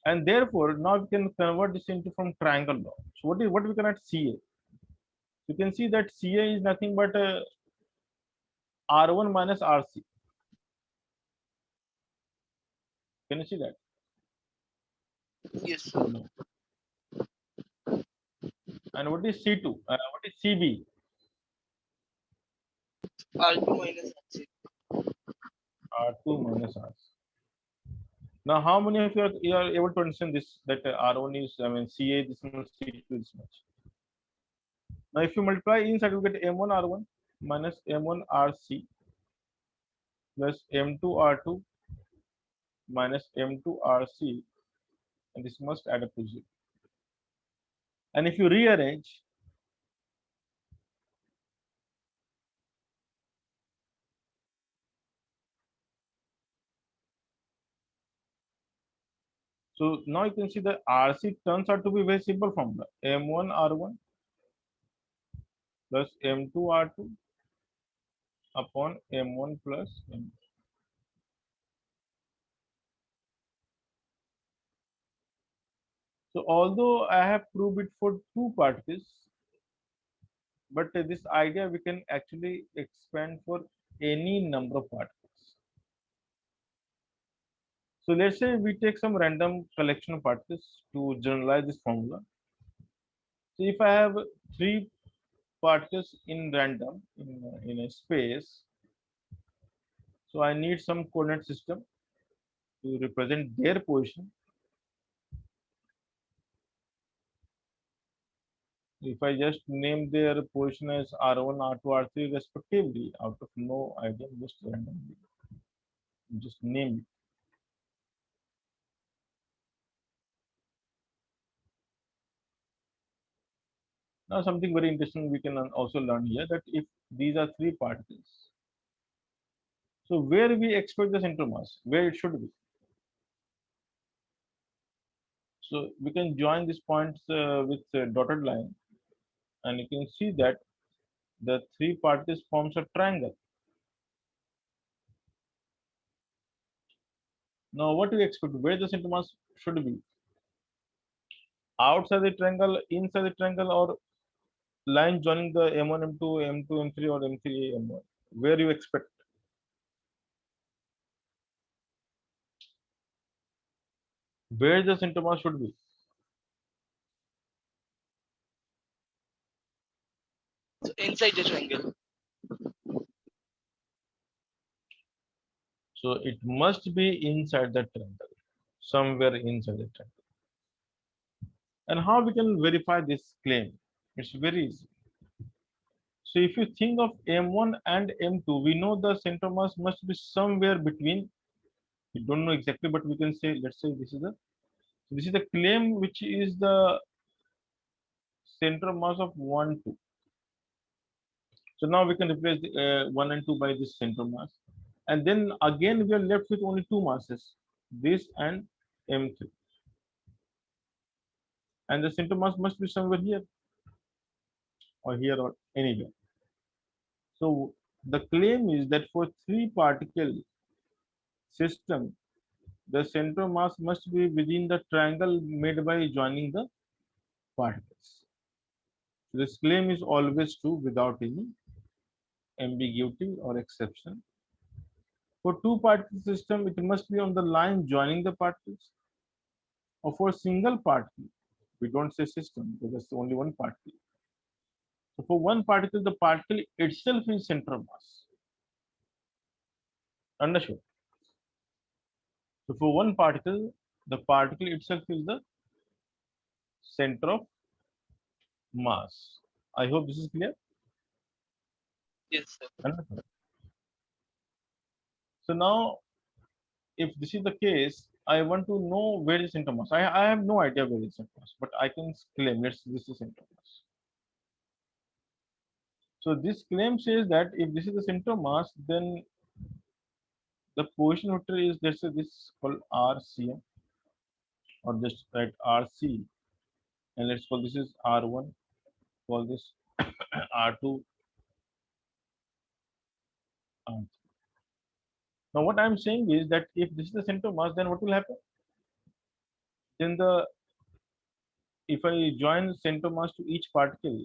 And therefore, now we can convert this into from triangle law. So what we can add CA? You can see that CA is nothing but R1 minus RC. Can you see that? Yes, sir. No. And what is C2? What is CB? R2 minus R6. R2 minus RC. Now, how many of you are able to understand this? That R1 is, I mean, CA this much, C2 this much. Now, if you multiply inside, you get M1 R1 minus M1 RC plus M2R2 minus M2RC, and this must add up to 0. And if you rearrange, so now you can see the RC turns out to be very simple formula: M1R1 plus M2R2 upon M1 plus M2. So although I have proved it for two particles, but this idea we can actually expand for any number of particles. So let's say we take some random collection of particles to generalize this formula. So if I have three particles in random in a space, so I need some coordinate system to represent their position. If I just name their position as R1, R2, R3 respectively, out of no idea, just randomly, just name it. Now something very interesting we can also learn here, that if these are three particles, so where we expect the center mass, where it should be. So we can join these points with a dotted line, and you can see that the three particles forms a triangle. Now what do you expect? Where the center mass should be? Outside the triangle, inside the triangle, or line joining the M1, M2, M2, M3, or M3, M1? Where you expect? Where the center mass should be? So inside the triangle. So it must be inside the triangle, somewhere inside the triangle. And how we can verify this claim? It's very easy. So if you think of M1 and M2, we know the center mass must be somewhere between. We don't know exactly, but we can say, let's say this is the claim which is the center mass of 1, 2. So now we can replace the 1 and 2 by this center mass. And then again, we are left with only two masses, this and M3. And the center mass must be somewhere here or anywhere. So the claim is that for three particle system, the center mass must be within the triangle made by joining the particles. So this claim is always true without any ambiguity or exception. For two particle system, it must be on the line joining the particles. Or for single particle, we don't say system because there's only one particle. So for one particle, the particle itself is center mass. Understood? So for one particle, the particle itself is the center of mass. I hope this is clear. Yes, sir. Understood. So now, if this is the case, I want to know where is center mass. I have no idea where is center mass, but I can claim this is center mass. So this claim says that if this is the center mass, then the position vector is, let's say, this called RCM, or just write RC, and let's call this is R1, call this R2, R3. Now what I'm saying is that if this is the center mass, then what will happen? Then if I join center mass to each particle,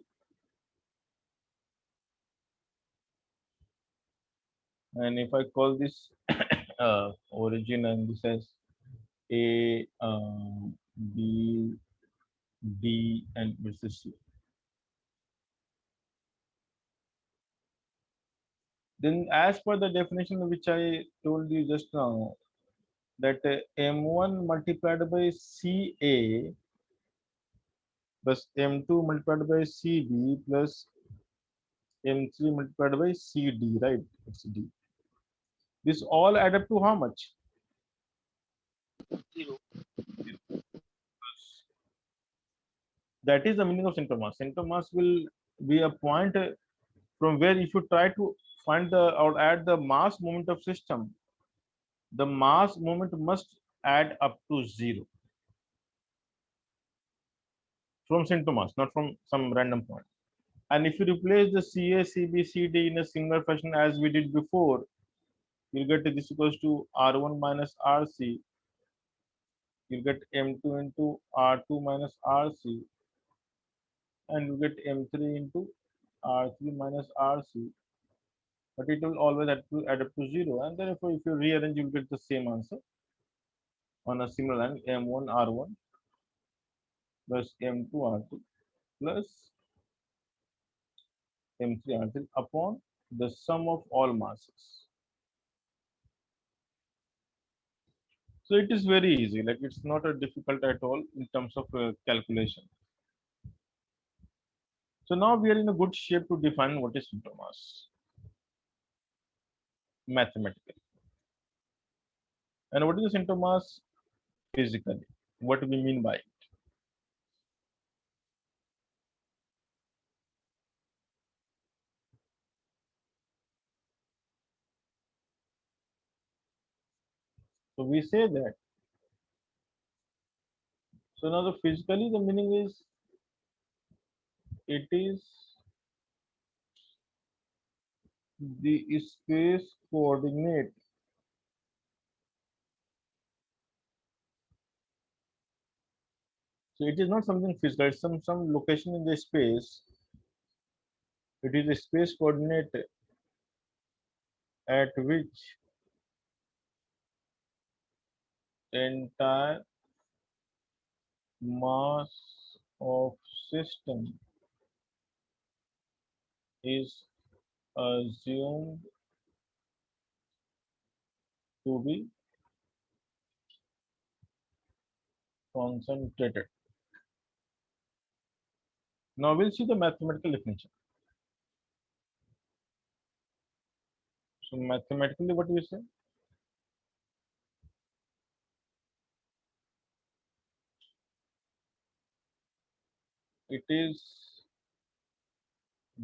and if I call this origin and this as A, B, D, and this is C, then as per the definition which I told you just now, that M1 multiplied by CA plus M2 multiplied by CB plus M3 multiplied by CD, right? It's D. This all add up to how much? 0. That is the meaning of center mass. Center mass will be a point from where if you try to find the or add the mass moment of system, the mass moment must add up to 0 from center mass, not from some random point. And if you replace the CA, CB, CD in a similar fashion as we did before, you'll get this equals to R1 minus RC. You'll get M2 into R2 minus RC, and you get M3 into R3 minus RC. But it will always have to add up to 0. And therefore, if you rearrange, you'll get the same answer on a similar line M1 R1 plus M2 R2 plus M3 R3 upon the sum of all masses. So it is very easy, like it's not a difficult at all in terms of calculation. So now we are in a good shape to define what is center mass mathematically. And what is the center mass physically? What do we mean by it? So we say that. So now the physically the meaning is it is the space coordinate so it is not something physical, it's some location in the space. It is a space coordinate at which entire mass of system is assumed to be concentrated. Now we'll see the mathematical definition. So mathematically what we say? It is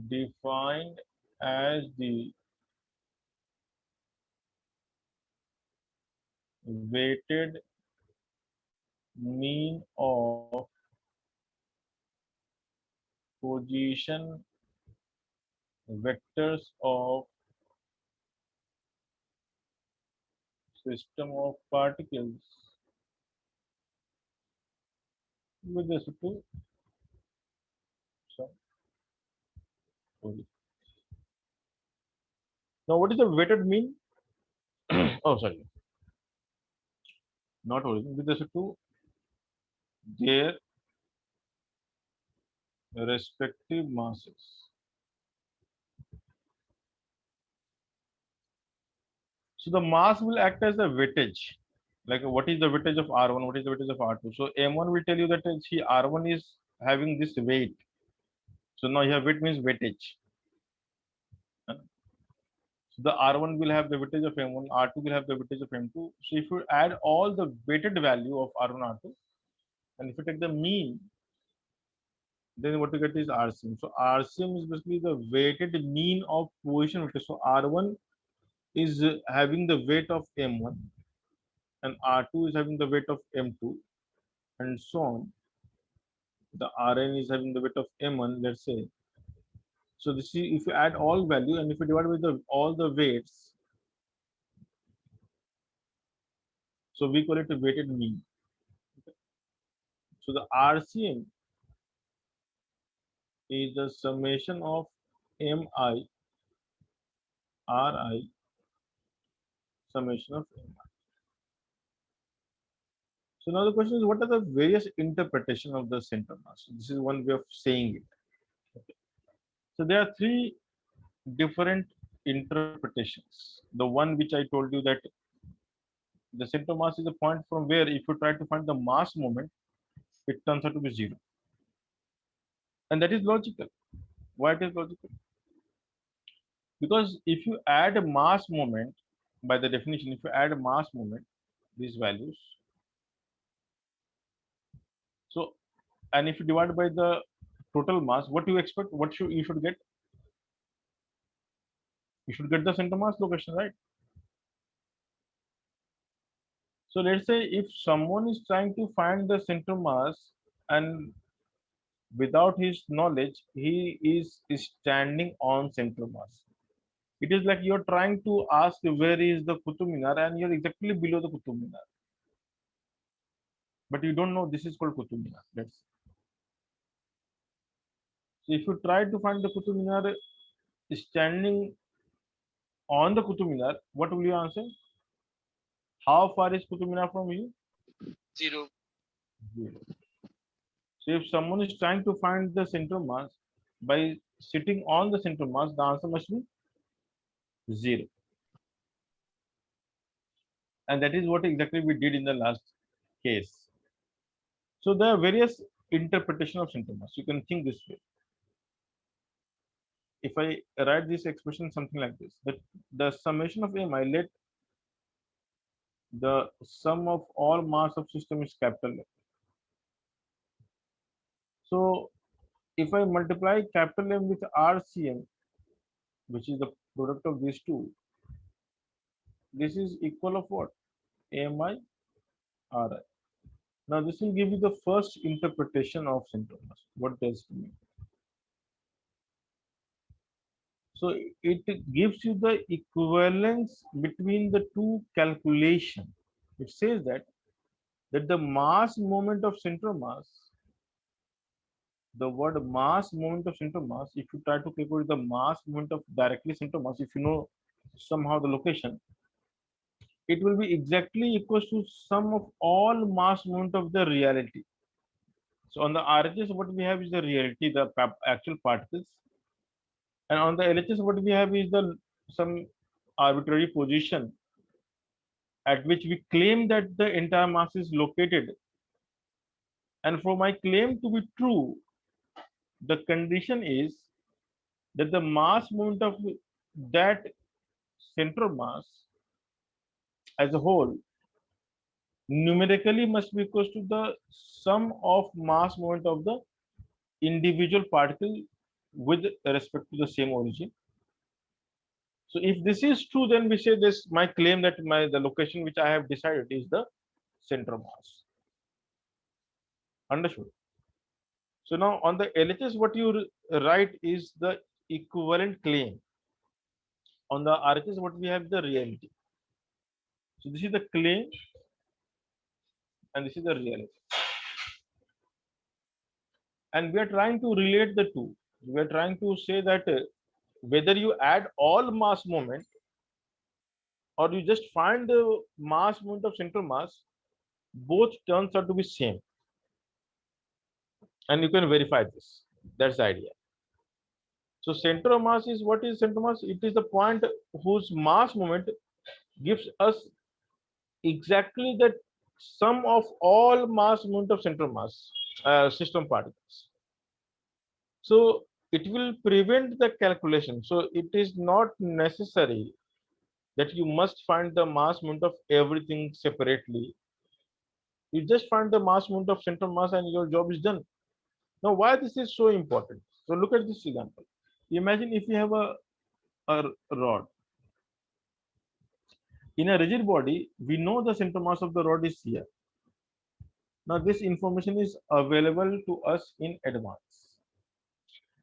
defined as the weighted mean of position vectors of system of particles with respect to some origin. Now, what is the weighted mean? Oh, sorry, not origin, with respect to their respective masses. So the mass will act as the weightage. Like what is the weightage of R1? What is the weightage of R2? So M1 will tell you that see R1 is having this weight. So now here weight means weightage. So the R1 will have the weightage of M1, R2 will have the weightage of M2. So if you add all the weighted value of R1, R2, and if you take the mean, then what you get is RCM. So RCM is basically the weighted mean of position vector. So R1 is having the weight of M1, and R2 is having the weight of M2, and so on. The Rn is having the weight of M1, let's say. So this is if you add all value and if you divide with the all the weights, so we call it a weighted mean. So the RCM is the summation of MI, RI, summation of MI. So now the question is, what are the various interpretation of the center mass? This is one way of saying it. Okay. So there are three different interpretations. The one which I told you that the center mass is a point from where if you try to find the mass moment, it turns out to be 0. And that is logical. Why it is logical? Because if you add a mass moment by the definition, if you add mass moment, these values, so and if you divide by the total mass, what do you expect? What should you should get? You should get the center mass location, right? So let's say if someone is trying to find the center mass and without his knowledge, he is standing on center mass. It is like you're trying to ask where is the Qutub Minar and you're exactly below the Qutub Minar, but you don't know this is called Qutub Minar. So if you try to find the Qutub Minar standing on the Qutub Minar, what will you answer? How far is Qutub Minar from you? 0. 0. So if someone is trying to find the center mass by sitting on the center mass, the answer must be 0. And that is what exactly we did in the last case. So there are various interpretation of center mass. You can think this way. If I write this expression something like this, that the summation of mi, let the sum of all mass of system is capital M. So if I multiply capital M with RCM, which is the product of these two, this is equal of what? AMI RI. Now this will give you the first interpretation of center mass. What does it mean? So it gives you the equivalence between the two calculation. It says that the mass moment of center mass, the word mass moment of center mass, if you try to calculate the mass moment of directly center mass, if you know somehow the location, it will be exactly equal to sum of all mass moment of the reality. So on the RHS, what we have is the reality, the actual particles, and on the LHS, what we have is the some arbitrary position at which we claim that the entire mass is located. And for my claim to be true, the condition is that the mass moment of that center mass as a whole numerically must be equal to the sum of mass moment of the individual particle with respect to the same origin. So if this is true, then we say this my claim that the location which I have decided is the center mass. Understood? So now on the LHS, what you write is the equivalent claim. On the RHS, what we have the reality. So this is the claim and this is the reality. And we are trying to relate the two. We are trying to say that whether you add all mass moment or you just find the mass moment of central mass, both terms are to be same. And you can verify this. That's the idea. So center of mass is what is center mass? It is the point whose mass moment gives us exactly the sum of all mass moment of central mass system particles. So it will prevent the calculation. So it is not necessary that you must find the mass moment of everything separately. You just find the mass moment of central mass and your job is done. Now, why this is so important? So look at this example. Imagine if you have a rod. In a rigid body, we know the center mass of the rod is here. Now, this information is available to us in advance.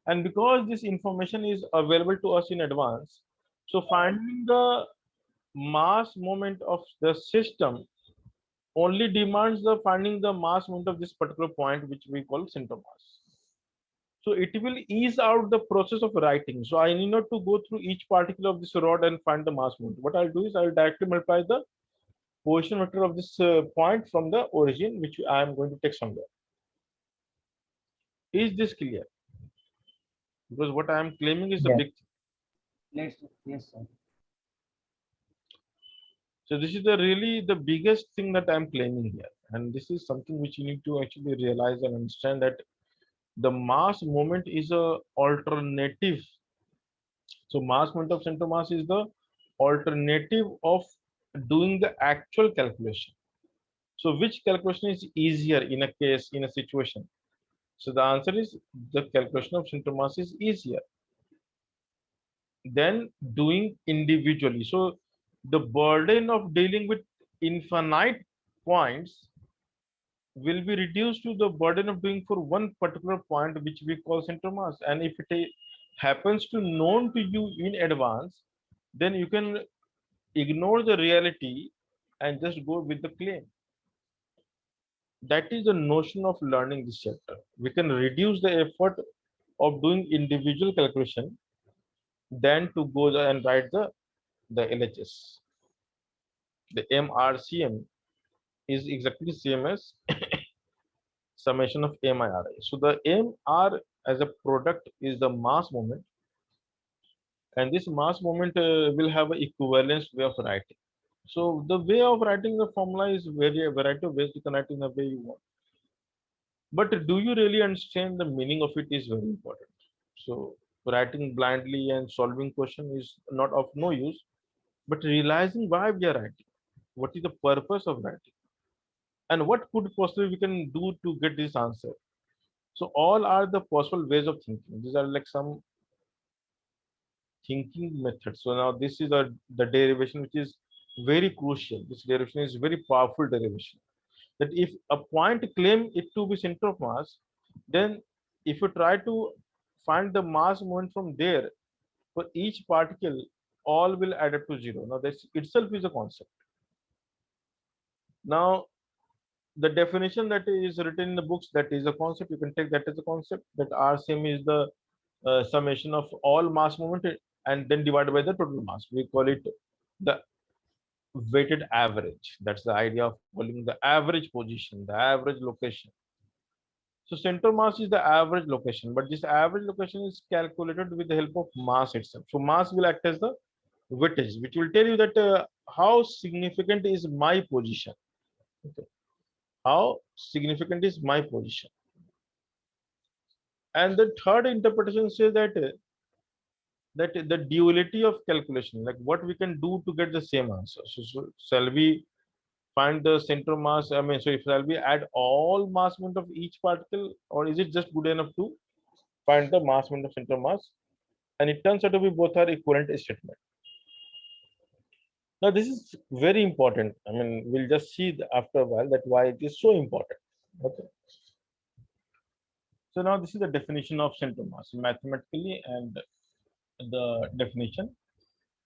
And because this information is available to us in advance, so finding the mass moment of the system only demands the finding the mass moment of this particular point, which we call center mass. So it will ease out the process of writing. So I need not to go through each particle of this rod and find the mass moment. What I'll do is I'll directly multiply the position vector of this point from the origin, which I am going to take somewhere. Is this clear? Because what I am claiming is the Yes. big thing. Yes, sir. So this is really the biggest thing that I am claiming here. And this is something which you need to actually realize and understand, that the mass moment is a alternative. So mass moment of center mass is the alternative of doing the actual calculation. So which calculation is easier in a case, in a situation? So the answer is the calculation of center mass is easier than doing individually. So the burden of dealing with infinite points will be reduced to the burden of doing for one particular point which we call center mass. And if it happens to known to you in advance, then you can ignore the reality and just go with the claim. That is the notion of learning this chapter. We can reduce the effort of doing individual calculation than to go and write the LHS. The MRCM is exactly same as summation of MIRI. So the MR as a product is the mass moment, and this mass moment will have an equivalence way of writing. So the way of writing the formula is very a variety of ways you can write in the way you want. But do you really understand the meaning of it is very important. So writing blindly and solving question is not of no use, but realizing why we are writing, what is the purpose of writing, and what could possibly we can do to get this answer. So all are the possible ways of thinking. These are like some thinking methods. So now this is the derivation which is very crucial. This derivation is very powerful derivation. That if a point claim it to be center of mass, then if you try to find the mass moment from there for each particle, all will add up to zero. Now this itself is a concept. Now the definition that is written in the books, that is a concept. You can take that as a concept, that RCM is the summation of all mass moment and then divided by the total mass. We call it the weighted average. That's the idea of calling the average position, the average location. So center mass is the average location, but this average location is calculated with the help of mass itself. So mass will act as the weightage, which will tell you that how significant is my position. Okay. How significant is my position? And the third interpretation says that that the duality of calculation, like what we can do to get the same answer. So shall we find the center mass? I mean, so if shall we add all mass moment of each particle, or is it just good enough to find the mass moment of center mass? And it turns out to be both are equivalent statement. Now this is very important. I mean, we'll just see after a while that why it is so important. Okay. So now this is the definition of center mass mathematically, and the definition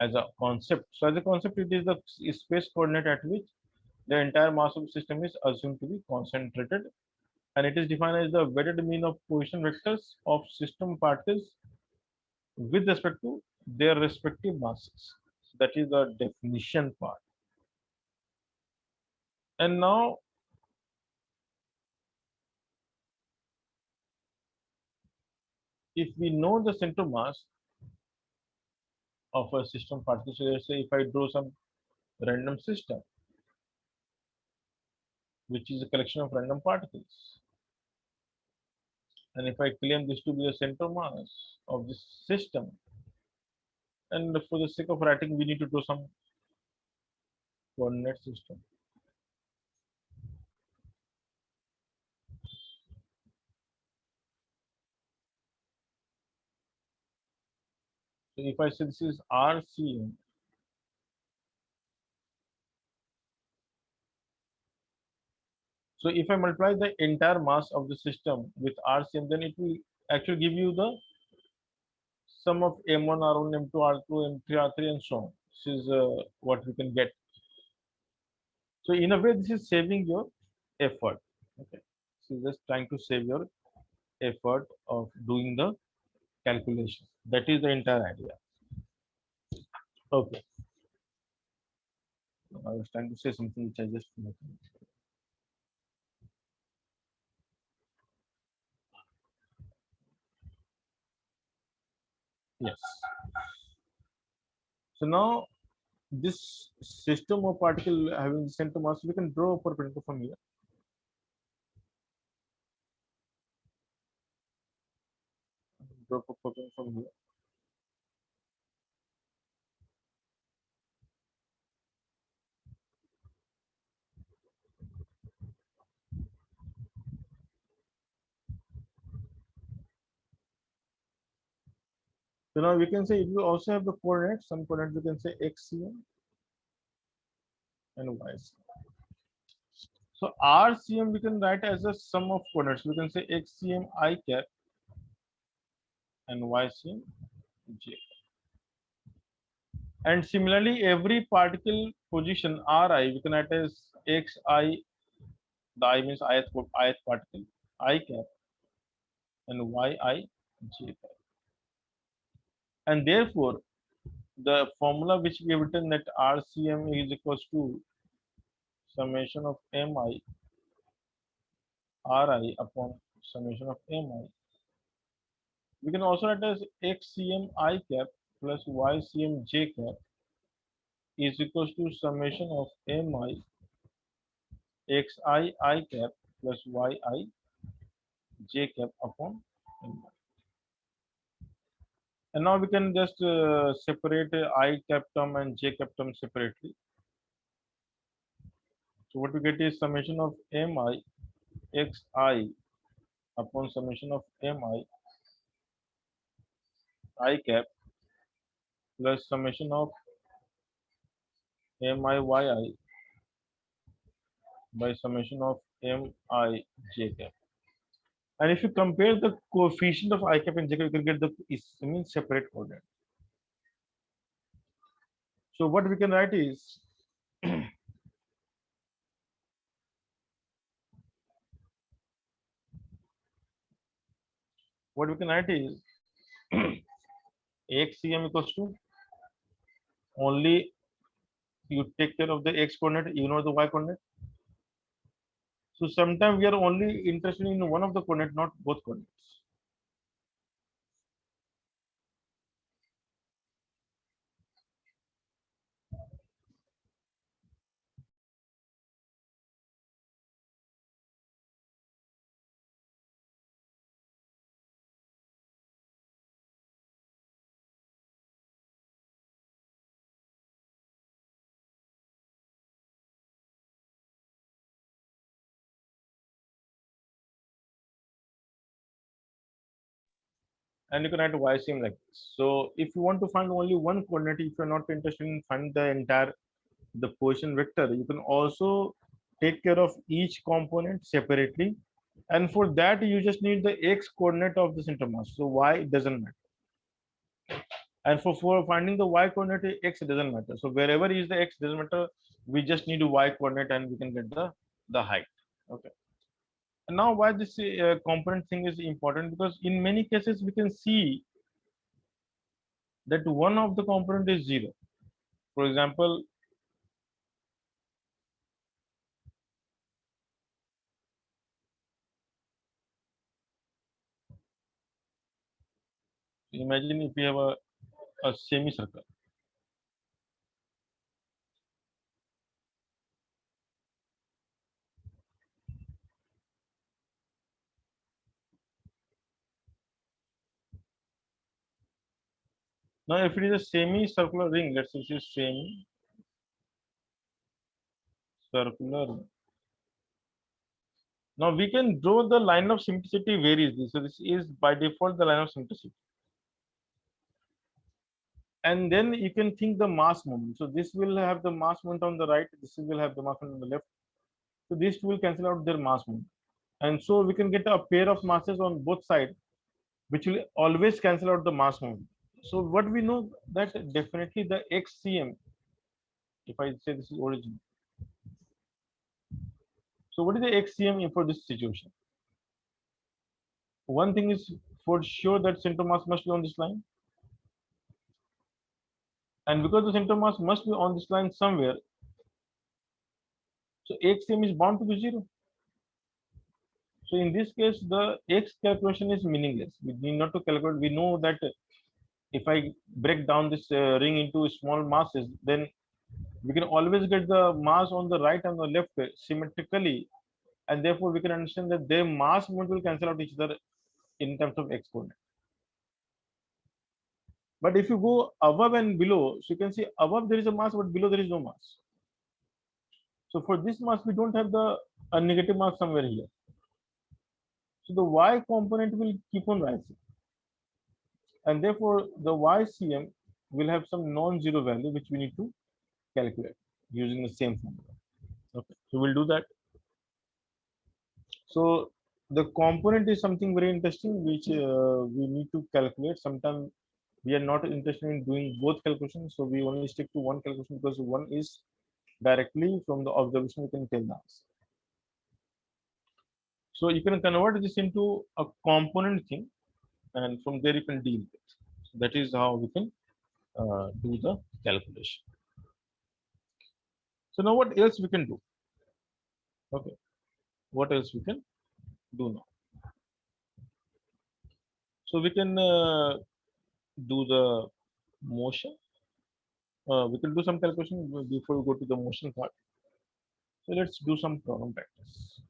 as a concept. So as a concept, it is the space coordinate at which the entire mass of the system is assumed to be concentrated, and it is defined as the weighted mean of position vectors of system particles with respect to their respective masses. So that is the definition part. And now if we know the center mass of a system particle, so let's say if I draw some random system, which is a collection of random particles, and if I claim this to be the center mass of this system, and for the sake of writing, we need to do some coordinate system. So if I say this is RCM, so if I multiply the entire mass of the system with RCM, then it will actually give you the sum of M1, R1, M2, R2, M3, R3, and so on. This is what we can get. So in a way, this is saving your effort. Okay. So just trying to save your effort of doing the calculation. That is the entire idea. Okay. I was trying to say something which I just forgot. Yes. So now this system of particle having the center mass, we can draw a perpendicular from here. Draw a perpendicular from here. So now we can say it will also have the coordinates. Some coordinates we can say xcm and ycm. So RCM we can write as a sum of coordinates. We can say xcm I cap and ycm j. And similarly, every particle position Ri we can write as xi, the I means ith particle, I cap and yi j cap. And therefore, the formula which we have written that RCM is equals to summation of mi Ri upon summation of mi. We can also write as xcm I cap plus ycm j cap is equals to summation of mi xi I cap plus yi j cap upon mi. And now we can just separate I cap term and j cap term separately. So what we get is summation of mi xi upon summation of mi I cap plus summation of mi yi by summation of mi j cap. And if you compare the coefficient of I cap and j cap, you can get the means separate coordinate. So what we can write is what we can write is xcm equals to only you take care of the x coordinate, you know the y coordinate. So sometimes we are only interested in one of the coordinate, not both coordinates. And you can write YCM like this. So if you want to find only one coordinate, if you're not interested in finding the entire the position vector, you can also take care of each component separately. And for that, you just need the x coordinate of the center mass. So y it doesn't matter. And for finding the y coordinate, x doesn't matter. So wherever is the x doesn't matter. We just need a y coordinate and we can get the height. Okay. And now why this component thing is important, because in many cases we can see that one of the component is zero. For example, imagine if we have a semicircle. Now, if it is a semicircular ring, let's say it is semicircular ring. Now we can draw the line of symmetricity very easily. So this is by default the line of symmetricity. And then you can think the mass moment. So this will have the mass moment on the right. This will have the mass moment on the left. So these two will cancel out their mass moment. And so we can get a pair of masses on both sides, which will always cancel out the mass moment. So what we know that definitely the xcm, if I say this is origin. So what is the xcm for this situation? One thing is for sure that center mass must be on this line. And because the center mass must be on this line somewhere, so xcm is bound to be 0. So in this case, the x calculation is meaningless. We need not to calculate. We know that if I break down this ring into small masses, then we can always get the mass on the right and the left symmetrically, and therefore we can understand that their mass moment will cancel out each other in terms of x coordinate. But if you go above and below, so you can see above there is a mass, but below there is no mass. So for this mass, we don't have the a negative mass somewhere here. So the y component will keep on rising. and therefore the YCM will have some non-zero value which we need to calculate using the same formula. Okay, so we'll do that. So the component is something very interesting which we need to calculate. Sometimes we are not interested in doing both calculations, so we only stick to one calculation because one is directly from the observation we can tell the answer. So you can convert this into a component thing, and from there you can deal with. So that is how we can do the calculation. So now what else we can do? Okay, what else we can do now? So we can do the motion. We can do some calculation before we go to the motion part. So let's do some problem practice.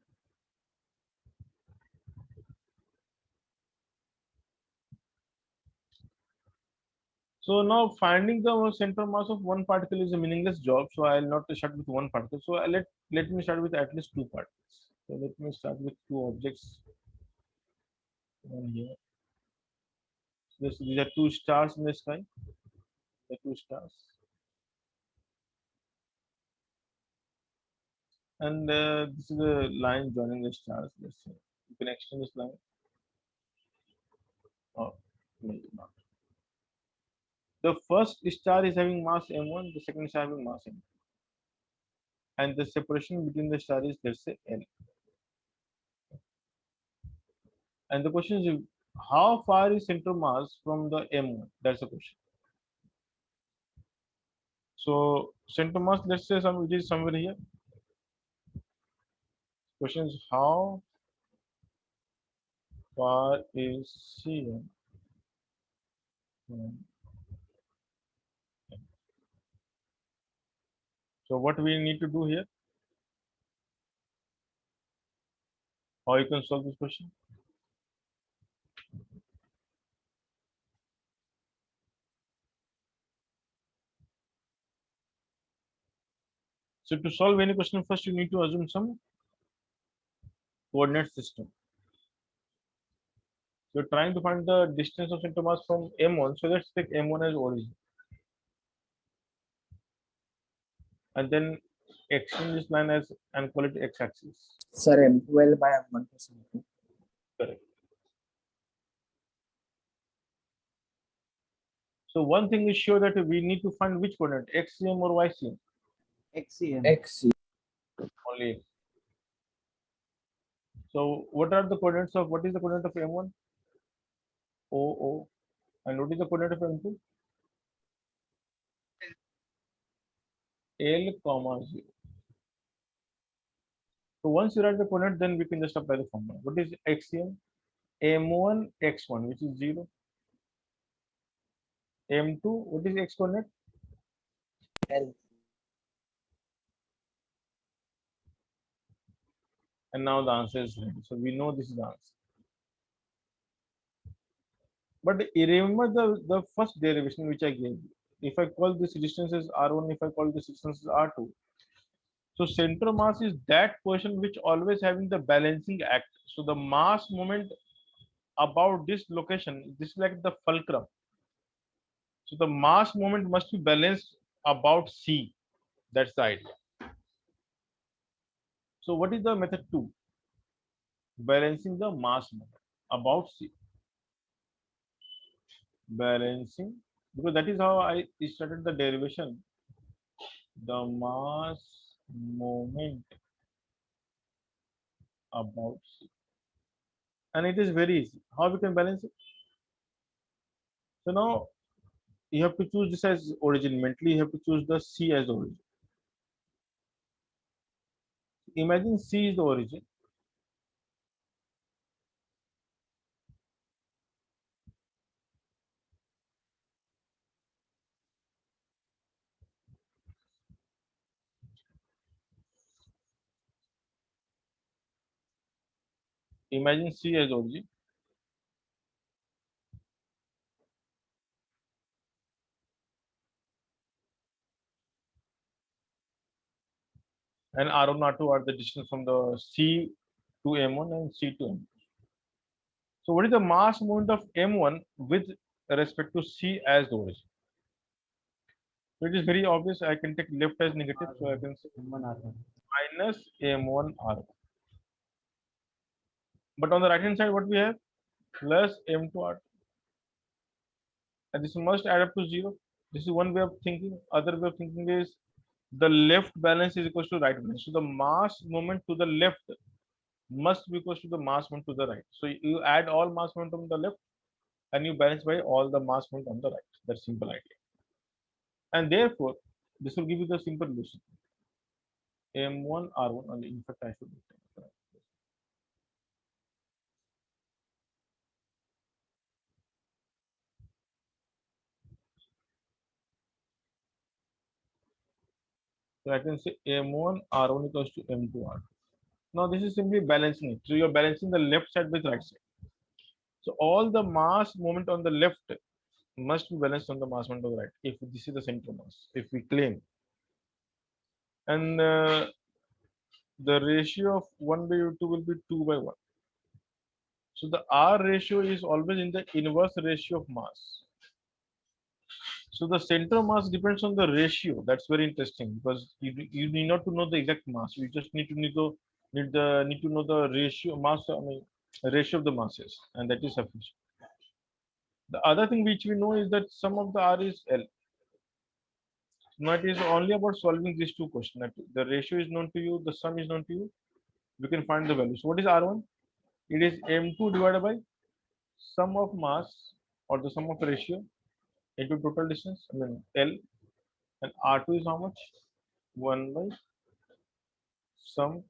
So now finding the center mass of one particle is a meaningless job. So I'll not start with one particle. So let me start with at least two particles. So let me start with two objects. One here. So these are two stars in the sky. The two stars. And this is a line joining the stars. Let's say you can extend this line. Or maybe not. The first star is having mass m1. The second star having mass m2. And the separation between the stars is, let's say, L. And the question is, how far is center mass from the M1? That's the question. So center mass, let's say it is somewhere here. Question is, how far is CM from? So what we need to do here? How you can solve this question? So to solve any question, first you need to assume some coordinate system. So you're trying to find the distance of center mass from M1. So let's take M1 as origin. And then extend this line as and call it x-axis. Sir, M12 by M1 to something. Correct. So one thing is sure that we need to find which coordinate, xcm or ycm. XCM. X. Only x. So what are the coordinates of, what is the coordinate of m1? O, O. And what is the coordinate of m2? L, comma 0. So once you write the coordinate, then we can just apply the formula. What is xcm? m1 x1, which is 0. m2, what is x coordinate? L. And now the answer is ready. So we know this is the answer. But remember the first derivation which I gave you. If I call this distance as R1, if I call this distance as R2. So center mass is that portion which always having the balancing act. So the mass moment about this location, this is like the fulcrum. So the mass moment must be balanced about C. That's the idea. So what is the method 2? Balancing the mass moment about C. Balancing, because that is how I started the derivation. The mass moment about C. And it is very easy. How we can balance it? So now you have to choose this as origin. Mentally, you have to choose the C as origin. Imagine C is the origin. Imagine C as origin. And R1, R2 are the distance from the C to M1 and C to M2. So what is the mass moment of M1 with respect to C as the origin. So it is very obvious. I can take left as negative, so I can say minus M1R1. But on the right hand side, what we have? Plus M2R2. And this must add up to 0. This is one way of thinking. Other way of thinking is the left balance is equal to right balance. So the mass moment to the left must be equal to the mass moment to the right. So you add all mass moment on the left and you balance by all the mass moment on the right. That's simple idea. And therefore, this will give you the simple solution. M1 R1 only. In fact, I should. So I can say M1 R1 equals to M2 R2. Now this is simply balancing it. So you're balancing the left side with right side. So all the mass moment on the left must be balanced on the mass moment on the right. If this is the center mass, if we claim, and the ratio of 1 by 2 will be 2 by 1. So the R ratio is always in the inverse ratio of mass. So the center of mass depends on the ratio. That's very interesting because you need not to know the exact mass. You just need to know the ratio mass. I mean ratio of the masses, and that is sufficient. The other thing which we know is that sum of the R is L. Now it is only about solving these two questions. That the ratio is known to you, the sum is known to you. We can find the value. So what is R1? It is M2 divided by sum of mass or the sum of ratio into total distance. I mean L, and R2 is how much? 1 by sum.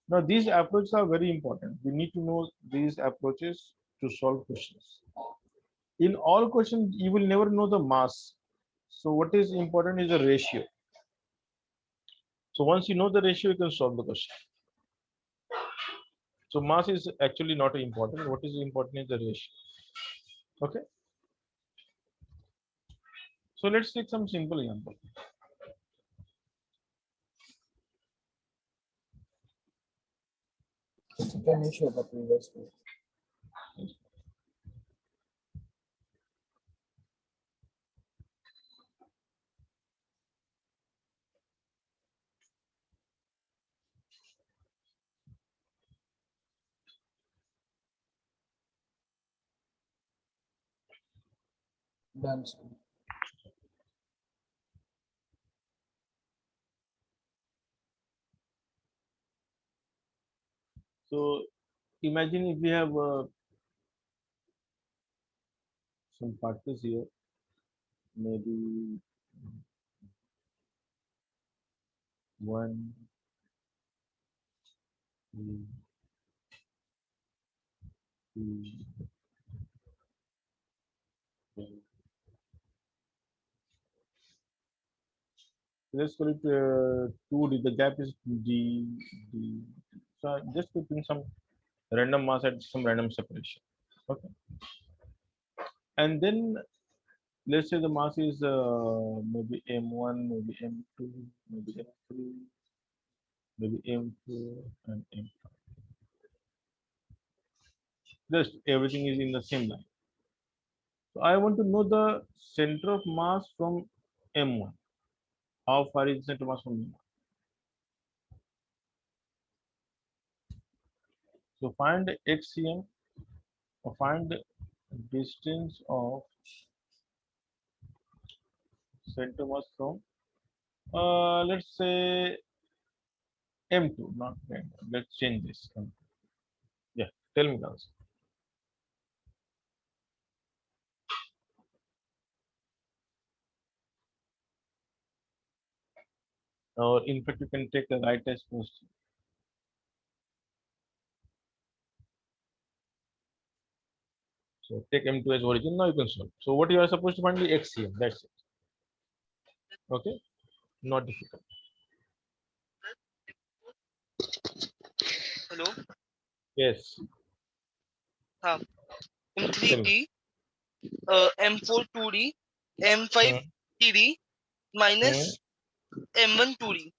Now these approaches are very important. We need to know these approaches to solve questions. In all questions, you will never know the mass. So what is important is the ratio. So once you know the ratio, you can solve the question. So mass is actually not important. What is important is the ratio. Okay. So let's take some simple example. Can you show the previous page? Done. Sir. So imagine if we have some particles here, maybe 1, 2, 3, 4. Let's call it 2D. The gap is D, D. So I'm just putting some random mass at some random separation. Okay. And then let's say the mass is maybe M1, maybe M2, maybe M3, maybe M4, and M5. Just everything is in the same line. So I want to know the center of mass from M1. How far is the center mass from M1? So find HCM or find the distance of center mass from let's say M2, not M1. Let's change this. Yeah, tell me now. Or in fact, you can take the right as first. So take M2 as origin. Now you can solve. So what you are supposed to find is XCM. That's it. Okay, not difficult. Hello. Yes. In Tell me. 3D, M4 2D, M5 3D minus M1 2D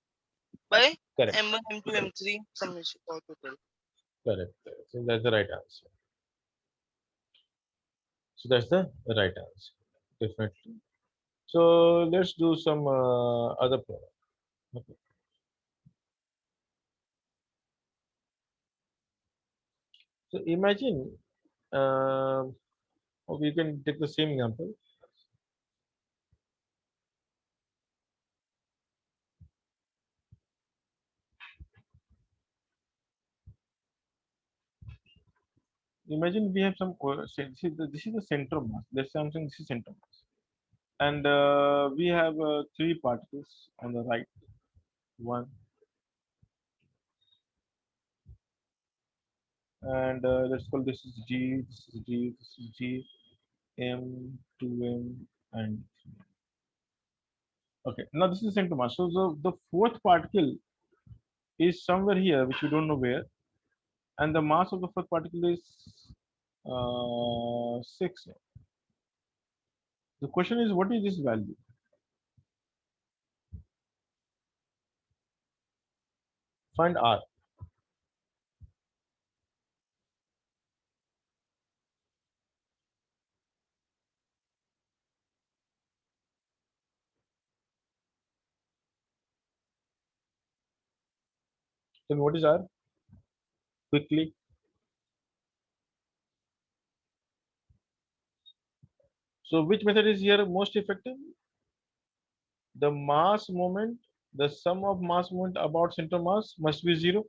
by Correct. M1 M2 M3 summation or total. Correct. So that's the right answer. So that's the right answer, definitely. So let's do some other problem. Okay. So imagine, or we can take the same example. Imagine we have some. This is the center of mass. Let's say I'm saying this is center of mass, and we have three particles on the right. One, and let's call this is G. This is G. This is G. M, 2M, and 3. Okay. Now this is center mass. So the fourth particle is somewhere here, which we don't know where, and the mass of the fourth particle is 6. The question is, what is this value? Find R. Then what is R? Quickly. So which method is here most effective? The mass moment, the sum of mass moment about center mass must be 0.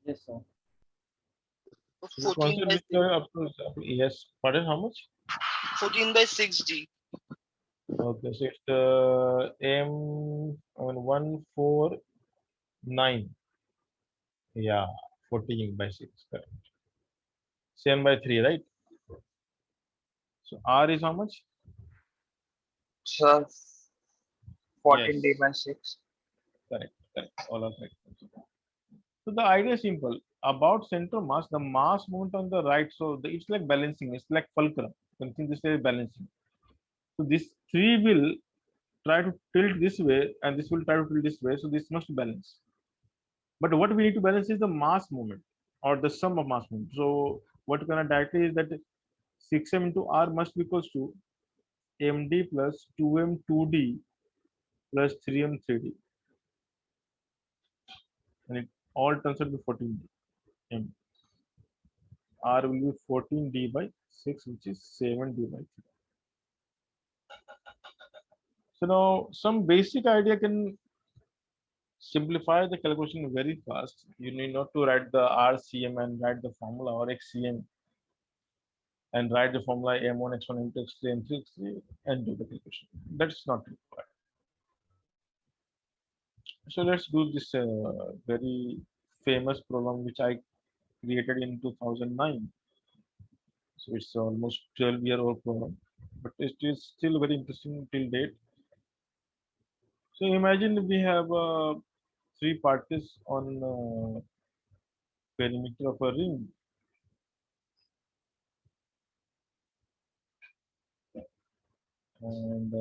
Yes, sir. So to 14 answer by this, 6. yes. Pardon, how much? 14 by 6G. Okay, so it's M 149. Yeah, 14 by 6. Correct. 7 by 3, right? So R is how much? Sir, 14 D Yes, by 6. correct, correct. All are correct. So the idea is simple. About center mass, the mass movement on the right. So it's like balancing. It's like fulcrum. Something this is balancing. So this three will try to tilt this way, and this will try to tilt this way. So this must balance. But what we need to balance is the mass movement or the sum of mass movement. So what kind of directly is that 6m into r must be equals to md plus 2m 2d plus 3m 3d, and it all turns out to 14d. M. R will be 14d by 6, which is 7d by 3. So now some basic idea can simplify the calculation very fast. You need not to write the RCM and write the formula, or XCM and write the formula M1, X1, M2, X3, M3, X3 and do the calculation. That's not required. So let's do this very famous problem which I created in 2009. So it's almost 12-year-old problem, but it is still very interesting till date. So imagine we have three particles on perimeter of a ring, and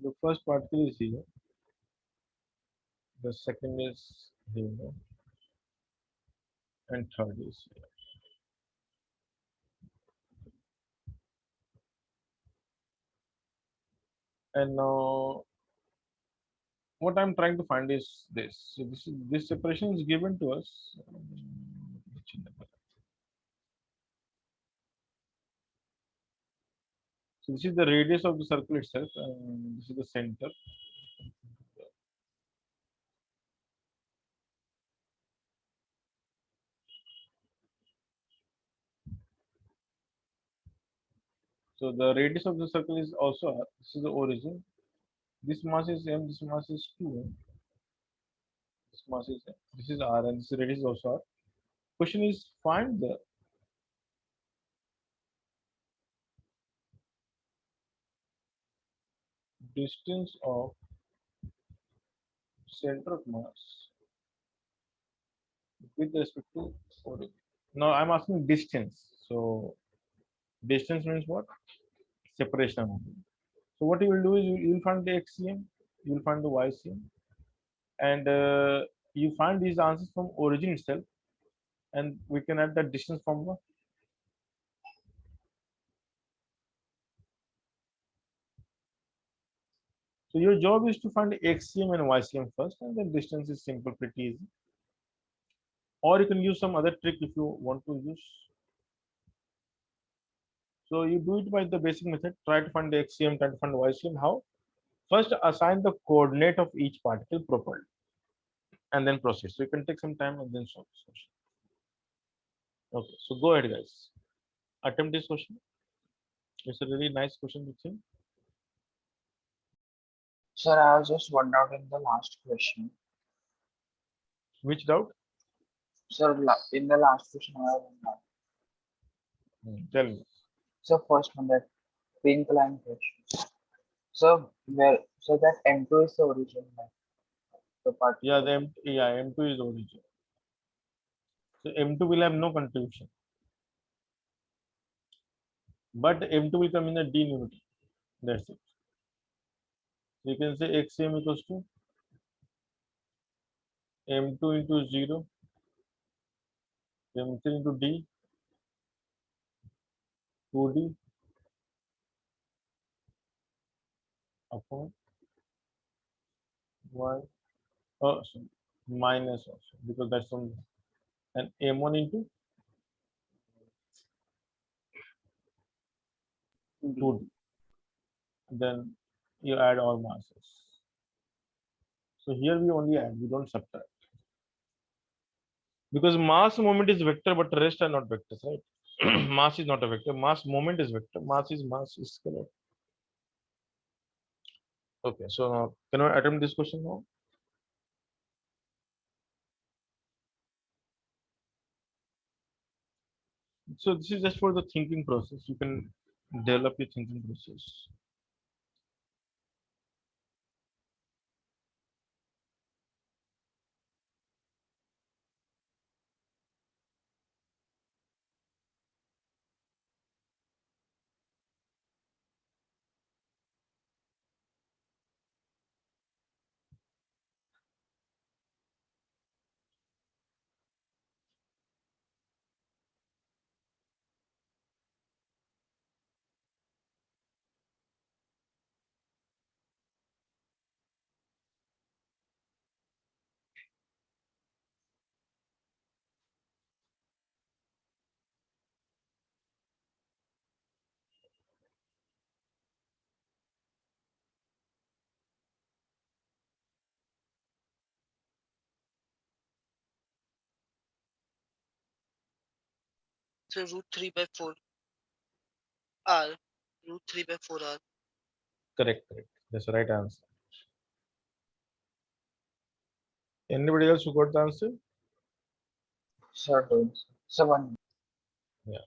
the first particle is here, the second is here, and third is here. And now what I'm trying to find is this. So this separation is given to us. So this is the radius of the circle itself, and this is the center. So the radius of the circle is also R. This is the origin. This mass is m. This mass is 2m. This mass is m. This is r, and this radius is also r. Question is, find the distance of center of mass with respect to origin. Now I'm asking distance. So distance means what? Separation. So what you will do is you will find the XCM, you will find the YCM, and you find these answers from origin itself. and we can add the distance formula. So your job is to find XCM and YCM first, and then distance is simple, pretty easy. Or you can use some other trick if you want to use. So you do it by the basic method. Try to find the XCM, try to find YCM. How? First, assign the coordinate of each particle properly, and then proceed. So you can take some time and then solve this question. Okay, so go ahead, guys. Attempt this question. It's a really nice question to think. Sir, I was just one doubt in the last question. Which doubt? Sir, in the last question, I have one doubt. Tell me. So first one, that pink line question. So that M2 is the origin, like the Yeah, particle. the M2 is origin. So M2 will have no contribution, but M2 will come in a D unity. That's it. So you can say XCM equals to M2 into 0, M3 into D, 2D upon Y, sorry, minus also, because that's on, and M1 into 2D. Then you add all masses. So here we only add, we don't subtract. Because mass moment is vector, but the rest are not vectors, right? Mass is not a vector. Mass moment is vector. Mass is scalar. Okay, so now can I attempt this question now? So this is just for the thinking process. You can develop your thinking process. So root 3 by 4 R. Root 3 by 4 R. Correct, correct. That's the right answer. Anybody else who got the answer? Sir, so one. Yeah.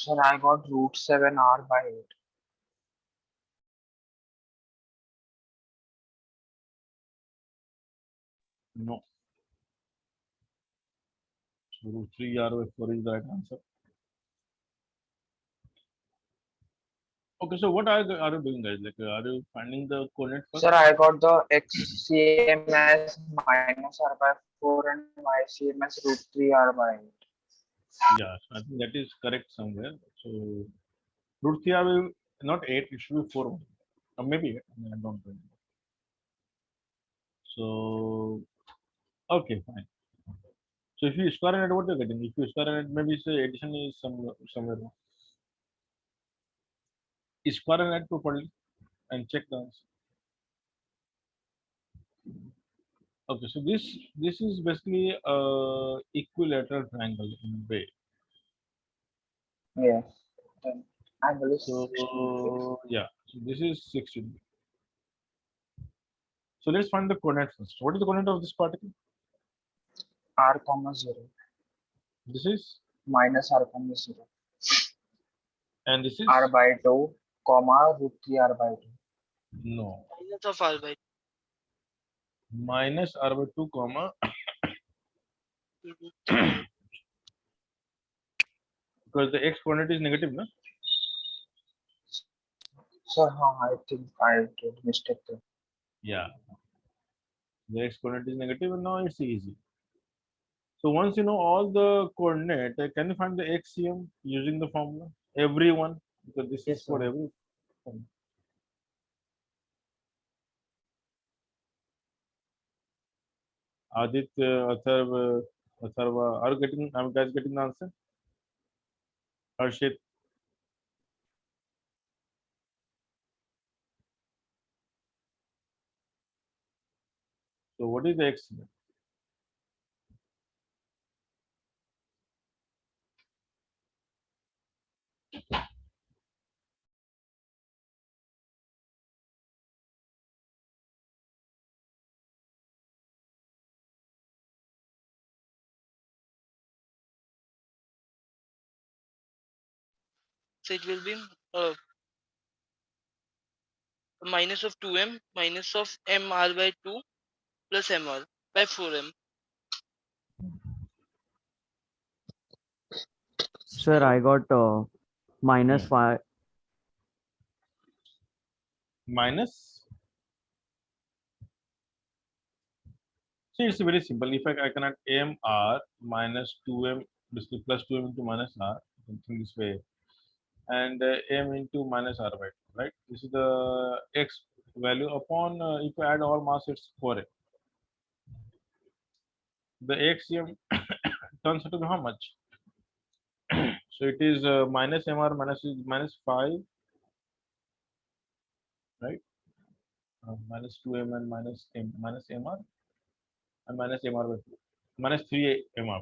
Sir, I got √7 r by 8. No. So root 3 r by 4 is the right answer. Okay, so what are you doing, guys? Like, are you finding the coordinate first? Sir, I got the XCM as -r by 4 and YCM as √3 r by 8. Yeah, I think that is correct somewhere. So root 3 r will not 8, it should be 4 only. Or maybe 8. I don't know. So okay, fine. So if you square and add, what you're getting? If you square and add, maybe say addition is somewhere wrong. Square and add properly and check the answer. Okay, so this is basically a equilateral triangle in way. Yes. Then angle is 60 degrees. So yeah, so this is 60 degree. So let's find the coordinate first. What is the coordinate of this particle? R comma 0 This is minus r comma 0. and this is R by 2 comma √3 r by 2. no Minus of r by minus r by 2 comma 2 because the x coordinate is negative, no? Sir, I think I did mistake there. Yeah, the x coordinate is negative, and now it's easy. So once you know all the coordinate, can you find the xcm using the formula? Everyone, because this is Yes, for sir. every. Aditya, Atharva, are you getting? Are you guys getting the answer? Harshit, so what is the xcm? So it will be minus of 2m minus of mr by 2 plus mr by 4m. Sir, I got minus Hmm. 5. Minus. See, it's very simple. If I can add mr minus 2m, basically plus 2m into minus r, something this way, and m into minus r by 2, right? This is the x value upon, if you add all mass, it's 4m. The xm turns out to be how much? So it is minus mr minus is minus 5, right? Minus 2m and minus m minus mr and minus mr by 2, minus 3 mr by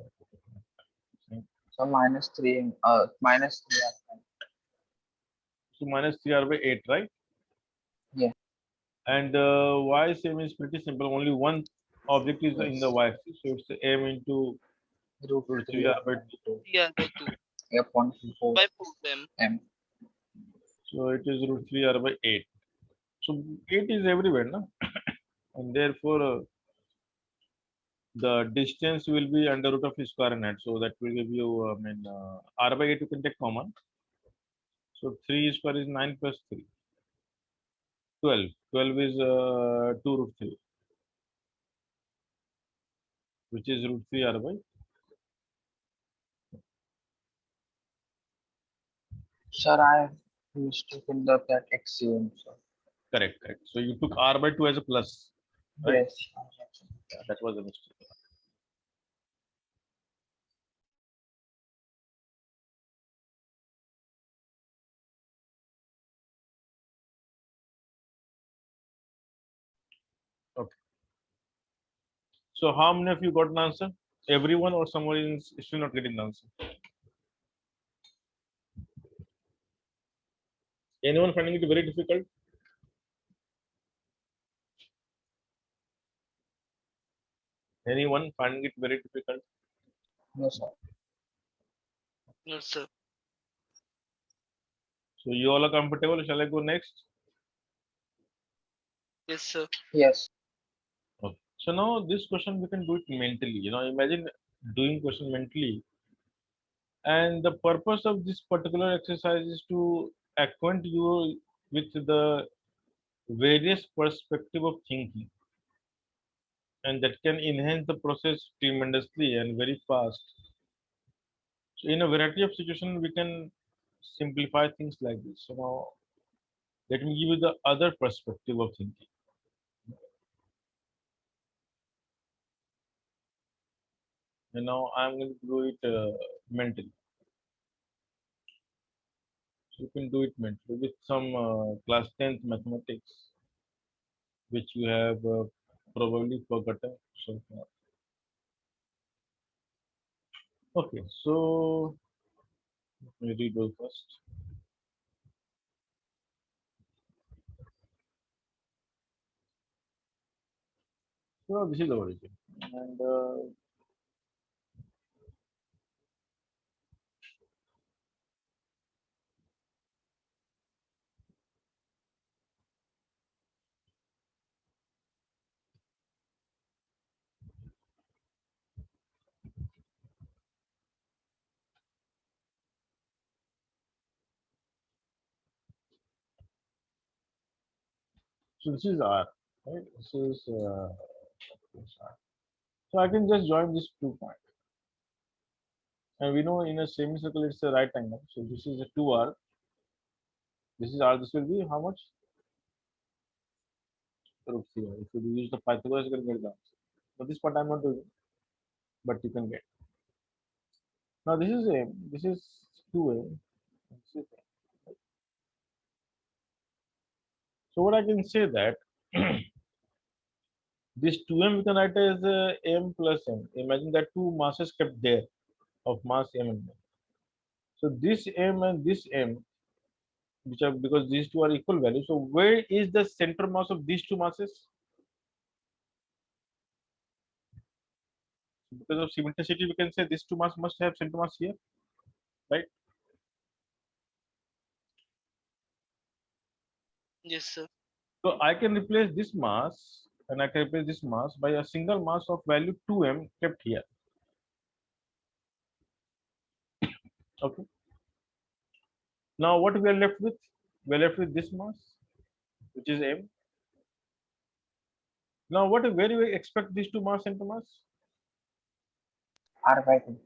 2. So minus 3 r. So minus 3r by 8, right? Yeah. And y same is pretty simple. Only one object is in the Yes. y-axis, so it's m into Root root 3 3r r by by 2. 2 3r by 2 upon 4 by 4m. m. So it is root 3r by 8. So 8 is everywhere, no? And therefore the distance will be under root of square and net. So that will give you, r by 8 you can take common. So 3 square is 9 plus 3. 12. 12 is 2 root 3, which is root 3r by. Sir, I mistaken that XCM. Sir. Correct, correct. So you took r by 2 as a plus, right? Yes. Yeah, that was a mistake. Okay. So how many of you got an answer? Everyone or someone is still not getting the answer? Anyone finding it very difficult? Anyone finding it very difficult? No, sir. No, sir. So you all are comfortable. Shall I go next? Yes, sir. Yes. Okay. So now this question we can do it mentally. Imagine doing question mentally. And the purpose of this particular exercise is to acquaint you with the various perspective of thinking, and that can enhance the process tremendously and very fast. So in a variety of situations, we can simplify things like this. So now let me give you the other perspective of thinking. And now I'm going to do it mentally. So you can do it mentally with some class 10th mathematics, which you have probably forgotten so far. Okay, so let me read those first. So this is the origin. And so this is R, right? This R. So I can just join these 2 points. And we know in a semicircle it's a right angle. So this is a 2R. This is R. This will be how much? Root 3R. If you use the Pythagoras, you can get the answer. So this part I'm not doing, but you can get. Now this is A. This is 2A. This is A. So what I can say that this 2M we can write as M plus M. Imagine that two masses kept there of mass M and M. So this M and this M, which are because these two are equal values. So where is the center mass of these two masses? Because of symmetricity, we can say these two mass must have center mass here, right? Yes, sir. So I can replace this mass and I can replace this mass by a single mass of value 2M kept here. Okay. Now what we are left with? We are left with this mass, which is M. Now where do we expect these two mass center mass? R by 2.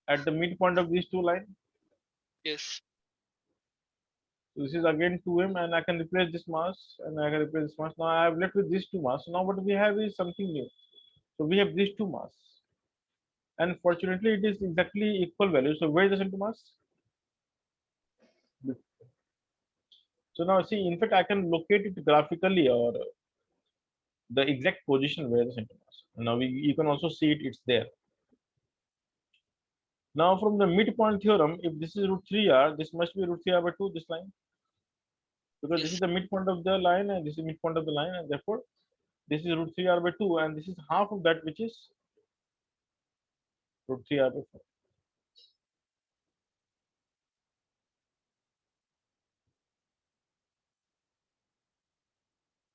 At the midpoint of these two lines. Yes. So this is again 2M and I can replace this mass and I can replace this mass. Now I have left with these two mass. Now what we have is something new. So we have these two mass. And fortunately it is exactly equal value. So where is the center mass? So now see, in fact, I can locate it graphically or the exact position where the center mass. And now you can also see it, it's there. Now from the midpoint theorem, if this is root 3R, this must be root 3R by 2, this line. Because this is Yes. the midpoint of the line and this is midpoint of the line, and therefore this is root 3R by 2 and this is half of that, which is root 3R by 4.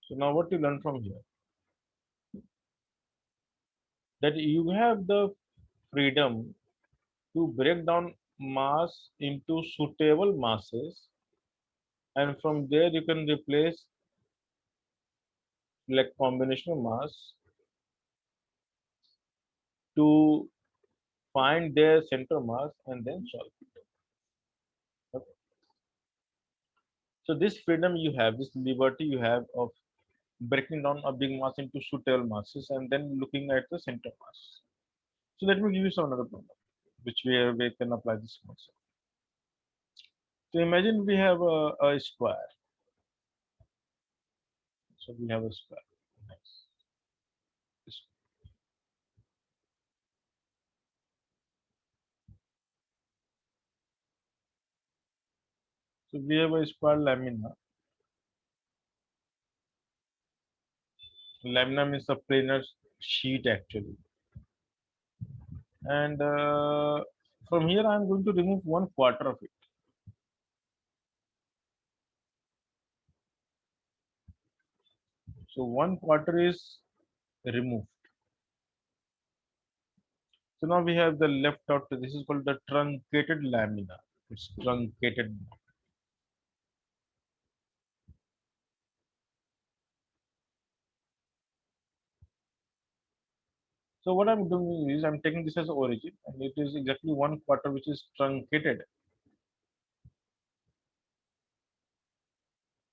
So now what you learn from here? That you have the freedom to break down mass into suitable masses, and from there you can replace like combination of mass to find their center mass and then solve it. Okay. So this freedom you have, this liberty you have of breaking down a big mass into suitable masses and then looking at the center mass. So let me give you some another problem, which we can apply this concept. So imagine we have a square. So we have a square. Nice. So we have a square lamina. Lamina means a planar sheet actually. And from here I'm going to remove 1/4 of it. So 1/4 is removed. So now we have the left out. This is called the truncated lamina. It's truncated. So what I'm doing is I'm taking this as origin, and it is exactly 1/4 which is truncated.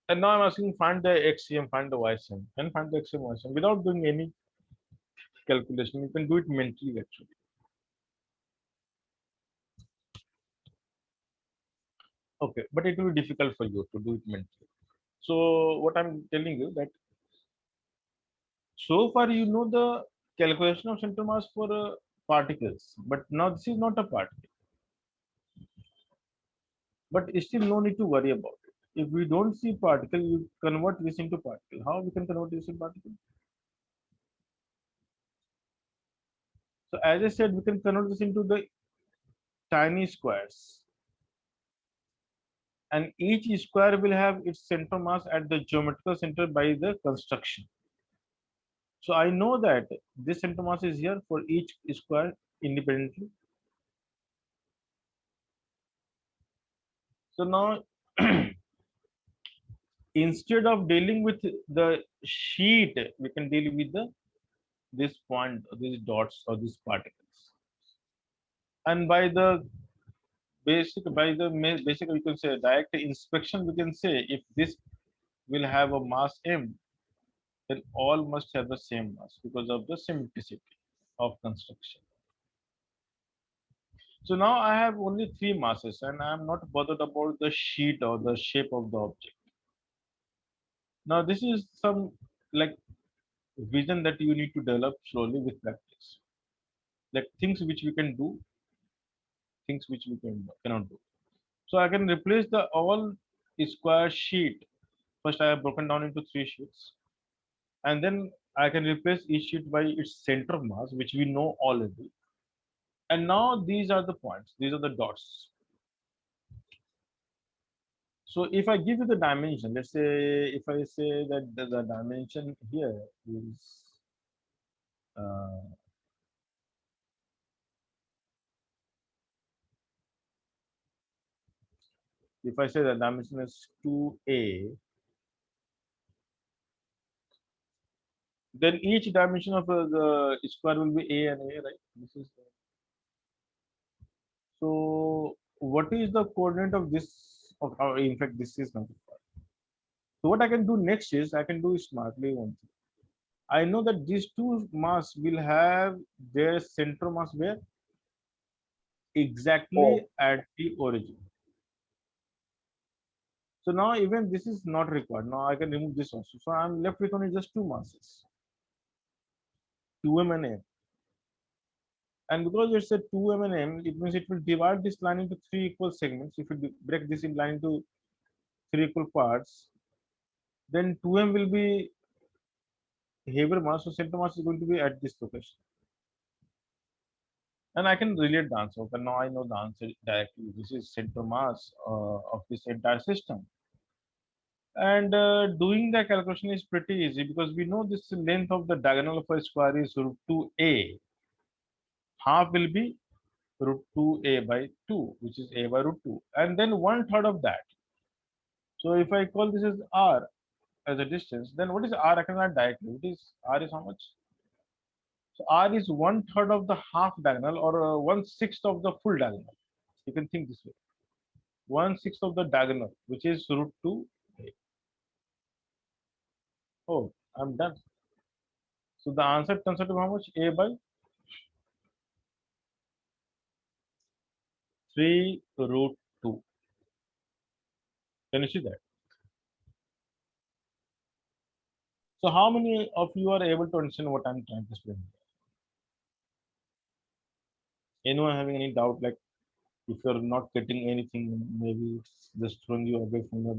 And now I'm asking find the XCM, find the YCM, and find the XCM, YCM without doing any calculation. You can do it mentally actually. Okay, but it will be difficult for you to do it mentally. So what I'm telling you that so far you know the calculation of center mass for particles, but now this is not a particle. But still no need to worry about it. If we don't see particle, you convert this into particle. How we can convert this into particle? So as I said, we can convert this into the tiny squares. And each square will have its center mass at the geometrical center by the construction. So I know that this center mass is here for each square independently. So now instead of dealing with the sheet, we can deal with the this point, these dots or these particles. And by the basic we can say direct inspection, we can say if this will have a mass m, then all must have the same mass because of the symmetricity of construction. So now I have only three masses and I am not bothered about the sheet or the shape of the object. Now this is some like vision that you need to develop slowly with practice, like things which we can do, things which we cannot do. So I can replace the all square sheet. First, I have broken down into three sheets, and then I can replace each sheet by its center of mass, which we know already. And now these are the points; these are the dots. So if I give you the dimension, let's say if I say that the dimension here is uh, if I say the dimension is 2a, then each dimension of the square will be a and a, right? This is so. What is the coordinate of this? Of in fact, this is not required. So what I can do next is I can do smartly one thing. I know that these two mass will have their center mass where exactly Oh, at the origin. So now even this is not required. Now I can remove this also. So I'm left with only just two masses, 2m and m. And because it's a 2m and m, it means it will divide this line into three equal segments. If you break this in line into three equal parts, then 2m will be heavier mass, so center mass is going to be at this location. And I can relate the answer. Okay, now I know the answer directly. This is center mass of this entire system. And doing the calculation is pretty easy because we know this length of the diagonal of a square is root 2a. Half will be root 2a by 2, which is a by root 2. And then 1/3 of that. So if I call this as r as a distance, then what is r? I can write directly. It is r is how much? So r is 1/3 of the half diagonal or 1/6 of the full diagonal. You can think this way. 1/6 of the diagonal, which is root 2. Oh, I'm done. So the answer turns out to be how much? A by 3 root 2. Can you see that? So how many of you are able to understand what I'm trying to explain? Anyone having any doubt? Like if you're not getting anything, maybe it's just throwing you away from the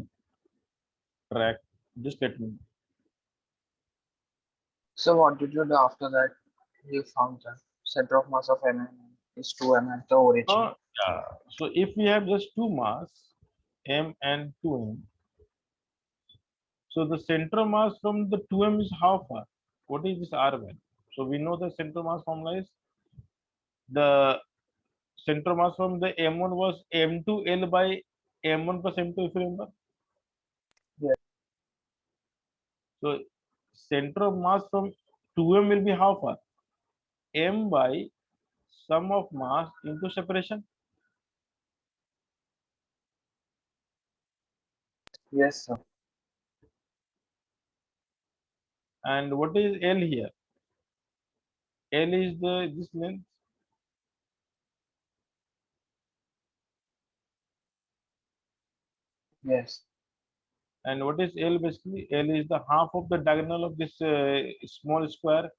track. Just let me know. so what did you do after that? You found the center of mass of M is 2m at the origin. Yeah. So if we have just two mass, m and 2m, So the center mass from the 2m is how far? What is this r value? So we know the center mass formula is the center mass from the m1 was m2l by m1 plus m2, if you remember. Yes. So center of mass from 2m will be how far? M by sum of mass into separation. Yes, sir. And what is L here? L is the this length. Yes. And what is L basically? L is the half of the diagonal of this small square.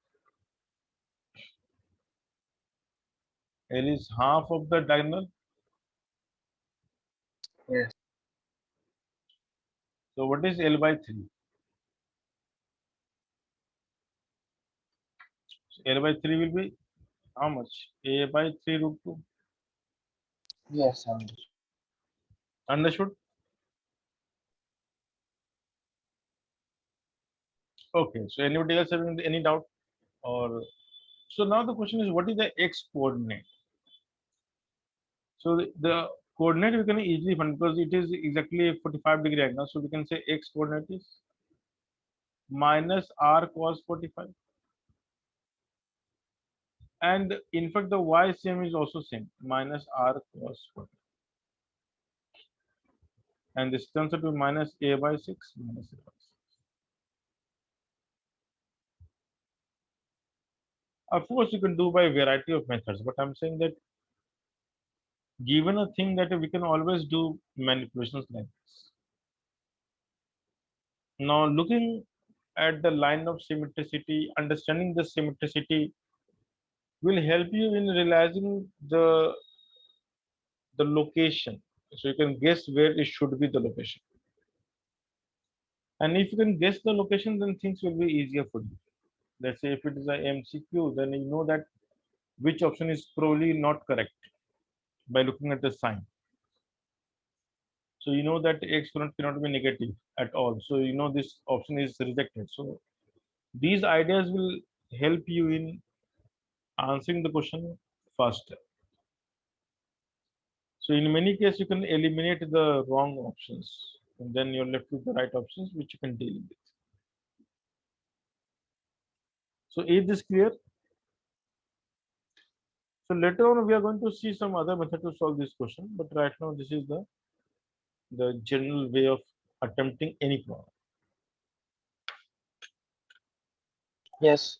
L is half of the diagonal. Yes. So what is L by 3? So L by 3 will be how much? A by 3 root 2. Yes, sir. Understood? Okay. So anybody else having any doubt? Or so now the question is, what is the x coordinate? So the coordinate we can easily find because it is exactly a 45-degree angle. So we can say x coordinate is minus r cos 45. And in fact, the y same is also same, minus r cos 40. And this turns out to be minus a by 6, minus a by 6. Of course, you can do by a variety of methods, but I'm saying that given a thing that we can always do manipulations like this. Now, looking at the line of symmetricity, understanding the symmetricity will help you in realizing the location. So you can guess where it should be the location. And if you can guess the location, then things will be easier for you. Let's say if it is a MCQ, then you know that which option is probably not correct by looking at the sign. So you know that x cannot be negative at all. So you know this option is rejected. So these ideas will help you in answering the question faster. So in many cases, you can eliminate the wrong options, and then you're left with the right options, which you can deal with. So is this clear? So later on, we are going to see some other method to solve this question, but right now, this is the general way of attempting any problem. Yes.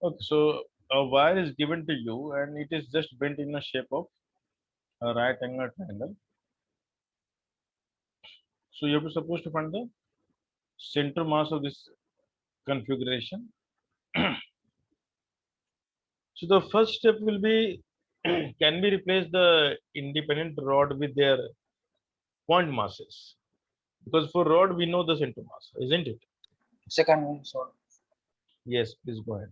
Okay, so a wire is given to you and it is just bent in a shape of a right angle triangle. So you have to supposed to find the center mass of this configuration. So the first step will be can we replace the independent rod with their point masses? Because for rod we know the center mass, isn't it? Second one, so Yes, please go ahead.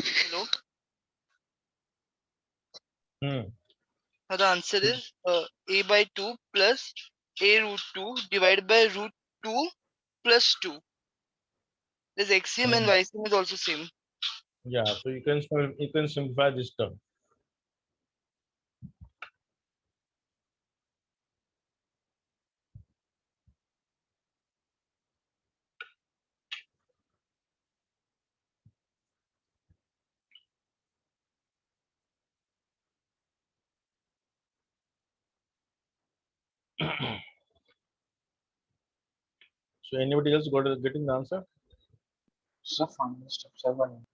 Hello. Hmm. Now the answer is a by 2 plus a root 2 divided by root 2 plus 2. This axiom and Hmm. YCM is also same. Yeah, so you can simplify this term. So anybody else got getting the answer? so final step 7.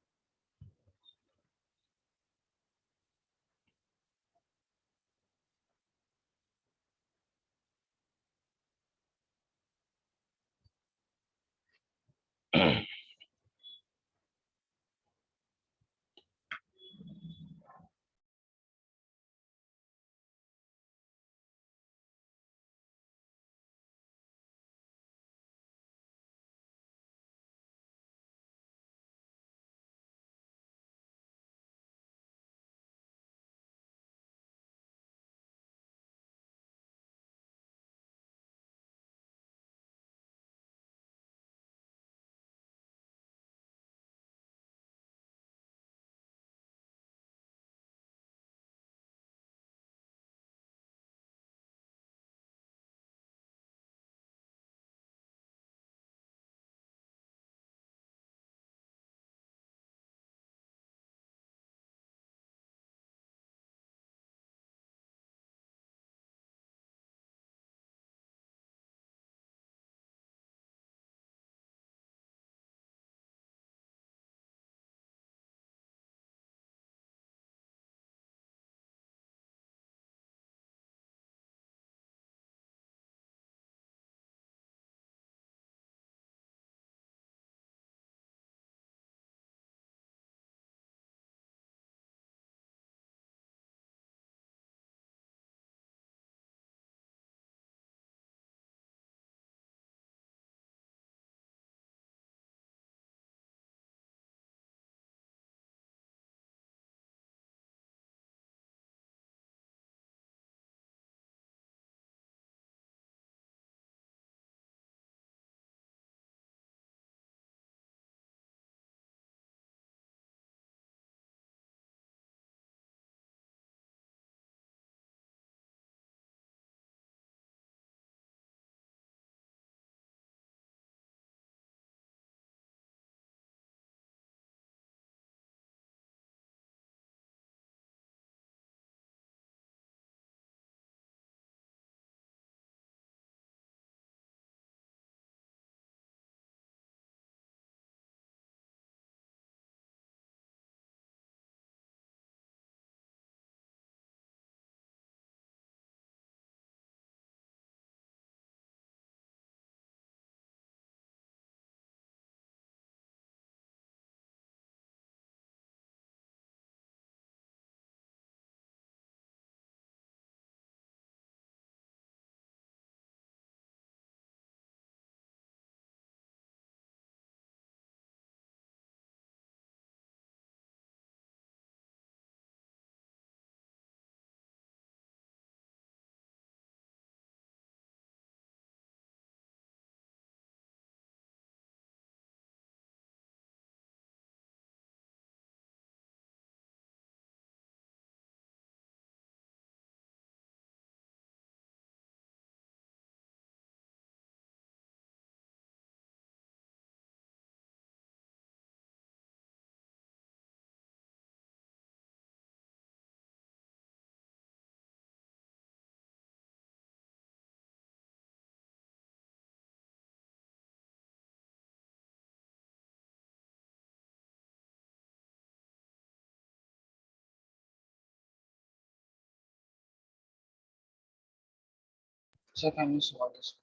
So can you solve this?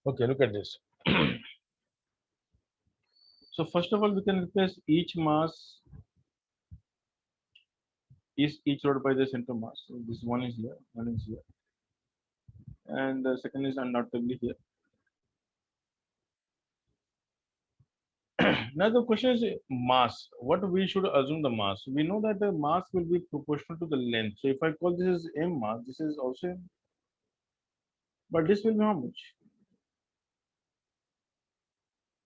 Okay, look at this. So first of all, we can replace each mass is each load by the center mass. So this one is here, one is here, and the second is undoubtedly here. Now the question is mass. What we should assume the mass? We know that the mass will be proportional to the length. So if I call this as m mass, this is also m. But this will be how much?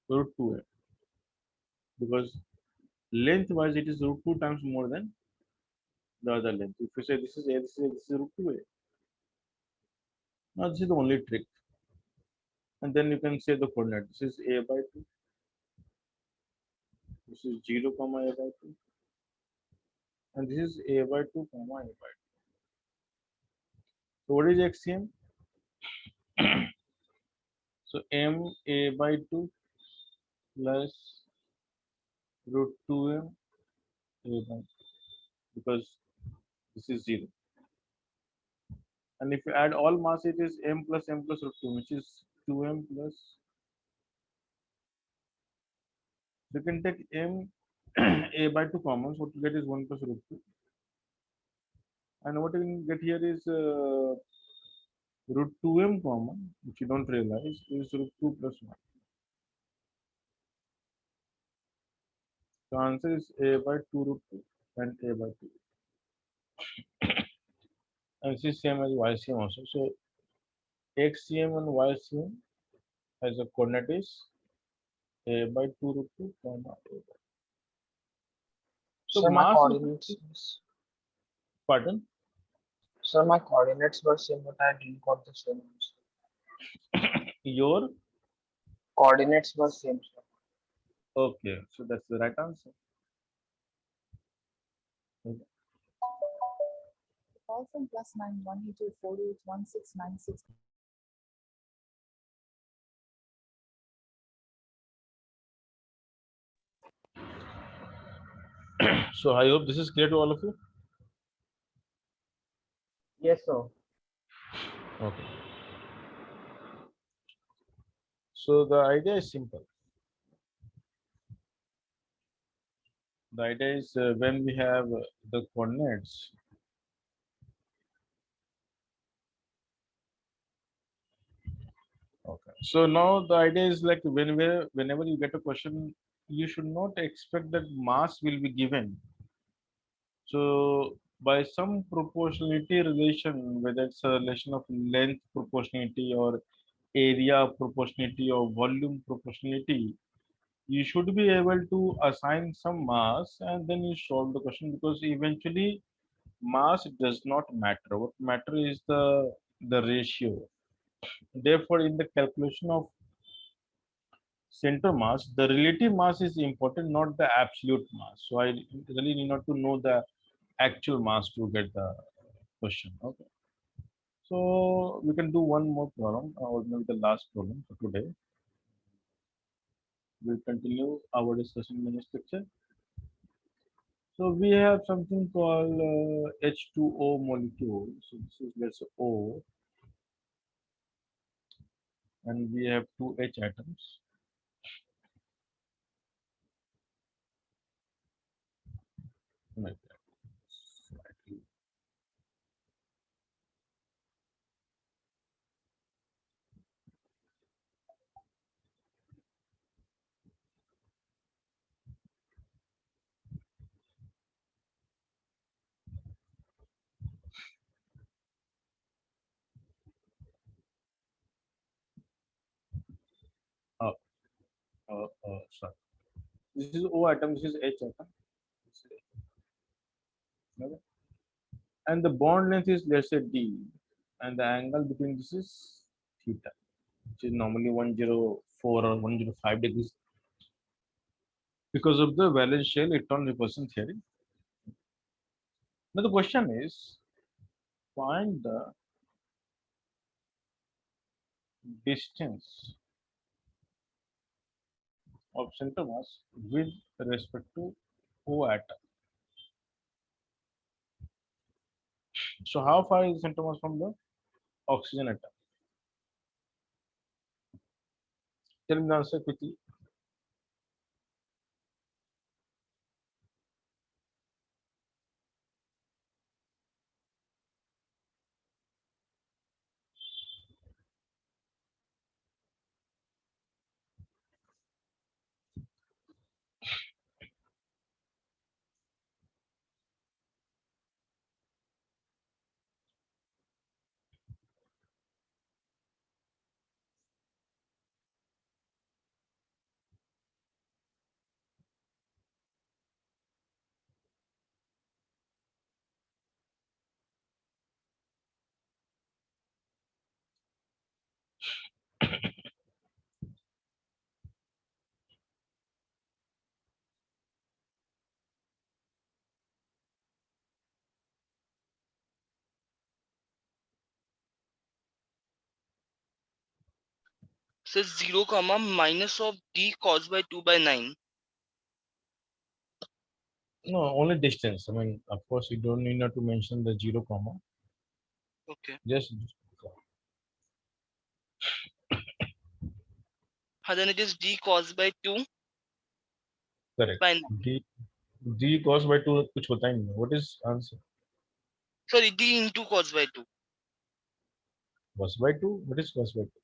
Root 2m. Because lengthwise it is root 2 times more than the other length. If you say this is a, this is a, this is root 2a. Now this is the only trick. And then you can say the coordinate. This is a by 2. This is 0 comma a by 2. And this is a by 2 comma a by 2. So what is xm? So m a by 2 plus root 2m a by 2, because this is 0. And if you add all mass, it is m plus root 2, which is 2m plus. You can take m a by 2 common. So what you get is 1 plus root 2. And what you can get here is root 2m common, which you don't realize, is root 2 plus 1. The answer is a by 2 root 2 and a by 2. And this is same as ycm also. So xcm and ycm as a coordinate is a by 2 root 2 comma a by. So So my mass is, coordinates is, pardon, so my coordinates were same, but I didn't got the same answer. your, Coordinates were same, sir. okay, so that's the right answer. Okay. Call from +9182481696. So I hope this is clear to all of you. Yes, sir. Okay. So the idea is simple. The idea is when we have the coordinates, okay. So now the idea is like whenever you get a question, you should not expect that mass will be given. So by some proportionality relation, whether it's a relation of length proportionality or area proportionality or volume proportionality, you should be able to assign some mass and then you solve the question, because eventually mass does not matter. What matter is the ratio. Therefore, in the calculation of center mass, the relative mass is important, not the absolute mass. So I really need not to know the actual mass to get the question. Okay. So we can do one more problem, or maybe the last problem for today. We'll continue our discussion in the next lecture. So we have something called H2O molecule. So this is, let's say, O, and we have two H atoms. Like that. Slightly. Uh, Sorry. This is O atom. This is H atom. This is H. Okay. And the bond length is, let's say, D, and the angle between this is theta, which is normally 104 or 105 degrees because of the valence shell electron repulsion theory. Now the question is, find the distance of center mass with respect to O atom. So how far is the center mass from the oxygen atom? Tell me the answer quickly. So 0 comma minus of d cos by 2 by 9. No, only distance. I mean, of course, you don't need not to mention the 0 comma. Okay. Just Then it is d cos by 2 correct. by 9. D cos by 2 कुछ होता ही नहीं. What is answer? Sorry, d into cos by 2. Cos by 2? What is cos by 2?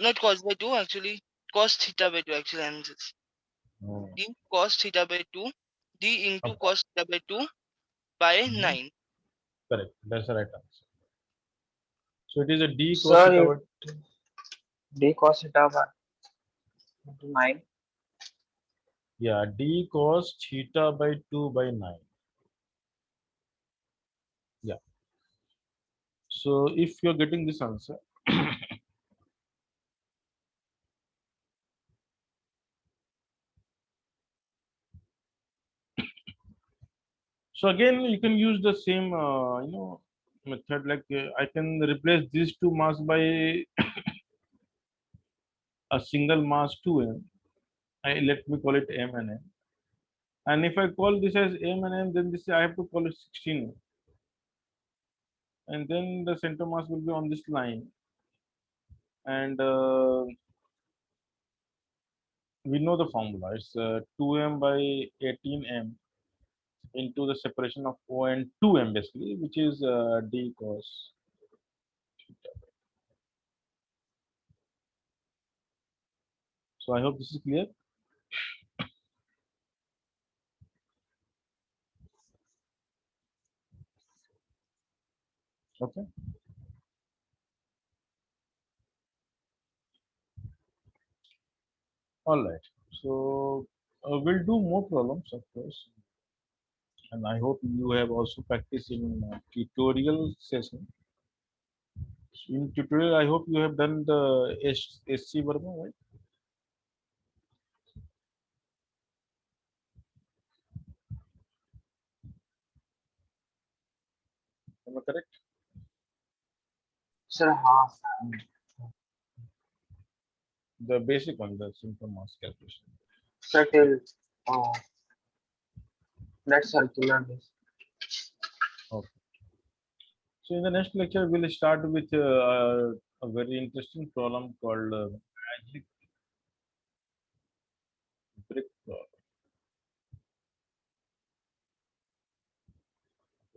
Not cos by 2, actually. Cos theta by 2, actually. I'm just Oh, d cos theta by 2. D into of cos theta by 2 by mhm, 9. correct. That's the right answer. So it is a D cos Sir, theta it by d cos theta by into 9. yeah D cos theta by 2 by 9. Yeah. So if you're getting this answer, so again you can use the same method like I can replace these two mass by a single mass 2m. Let me call it m and n. And if I call this as m and n, then this I have to call it 16. And then the center mass will be on this line. And we know the formula. It's 2m by 18m into the separation of O and 2m basically, which is d cos theta. So I hope this is clear. Okay. All right. So we'll do more problems, of course. And I hope you have also practiced in tutorial session. In tutorial, I hope you have done the SC Verma, right? Am I correct? Sir, हाँ. The basic one, the simple mass calculation. Sir, till uh, that circular disc. Okay. So in the next lecture, we'll start with a very interesting problem called magic brick problem.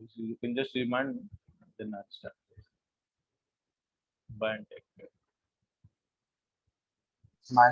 So you can just remind me, then I'll start. Bye and take care. My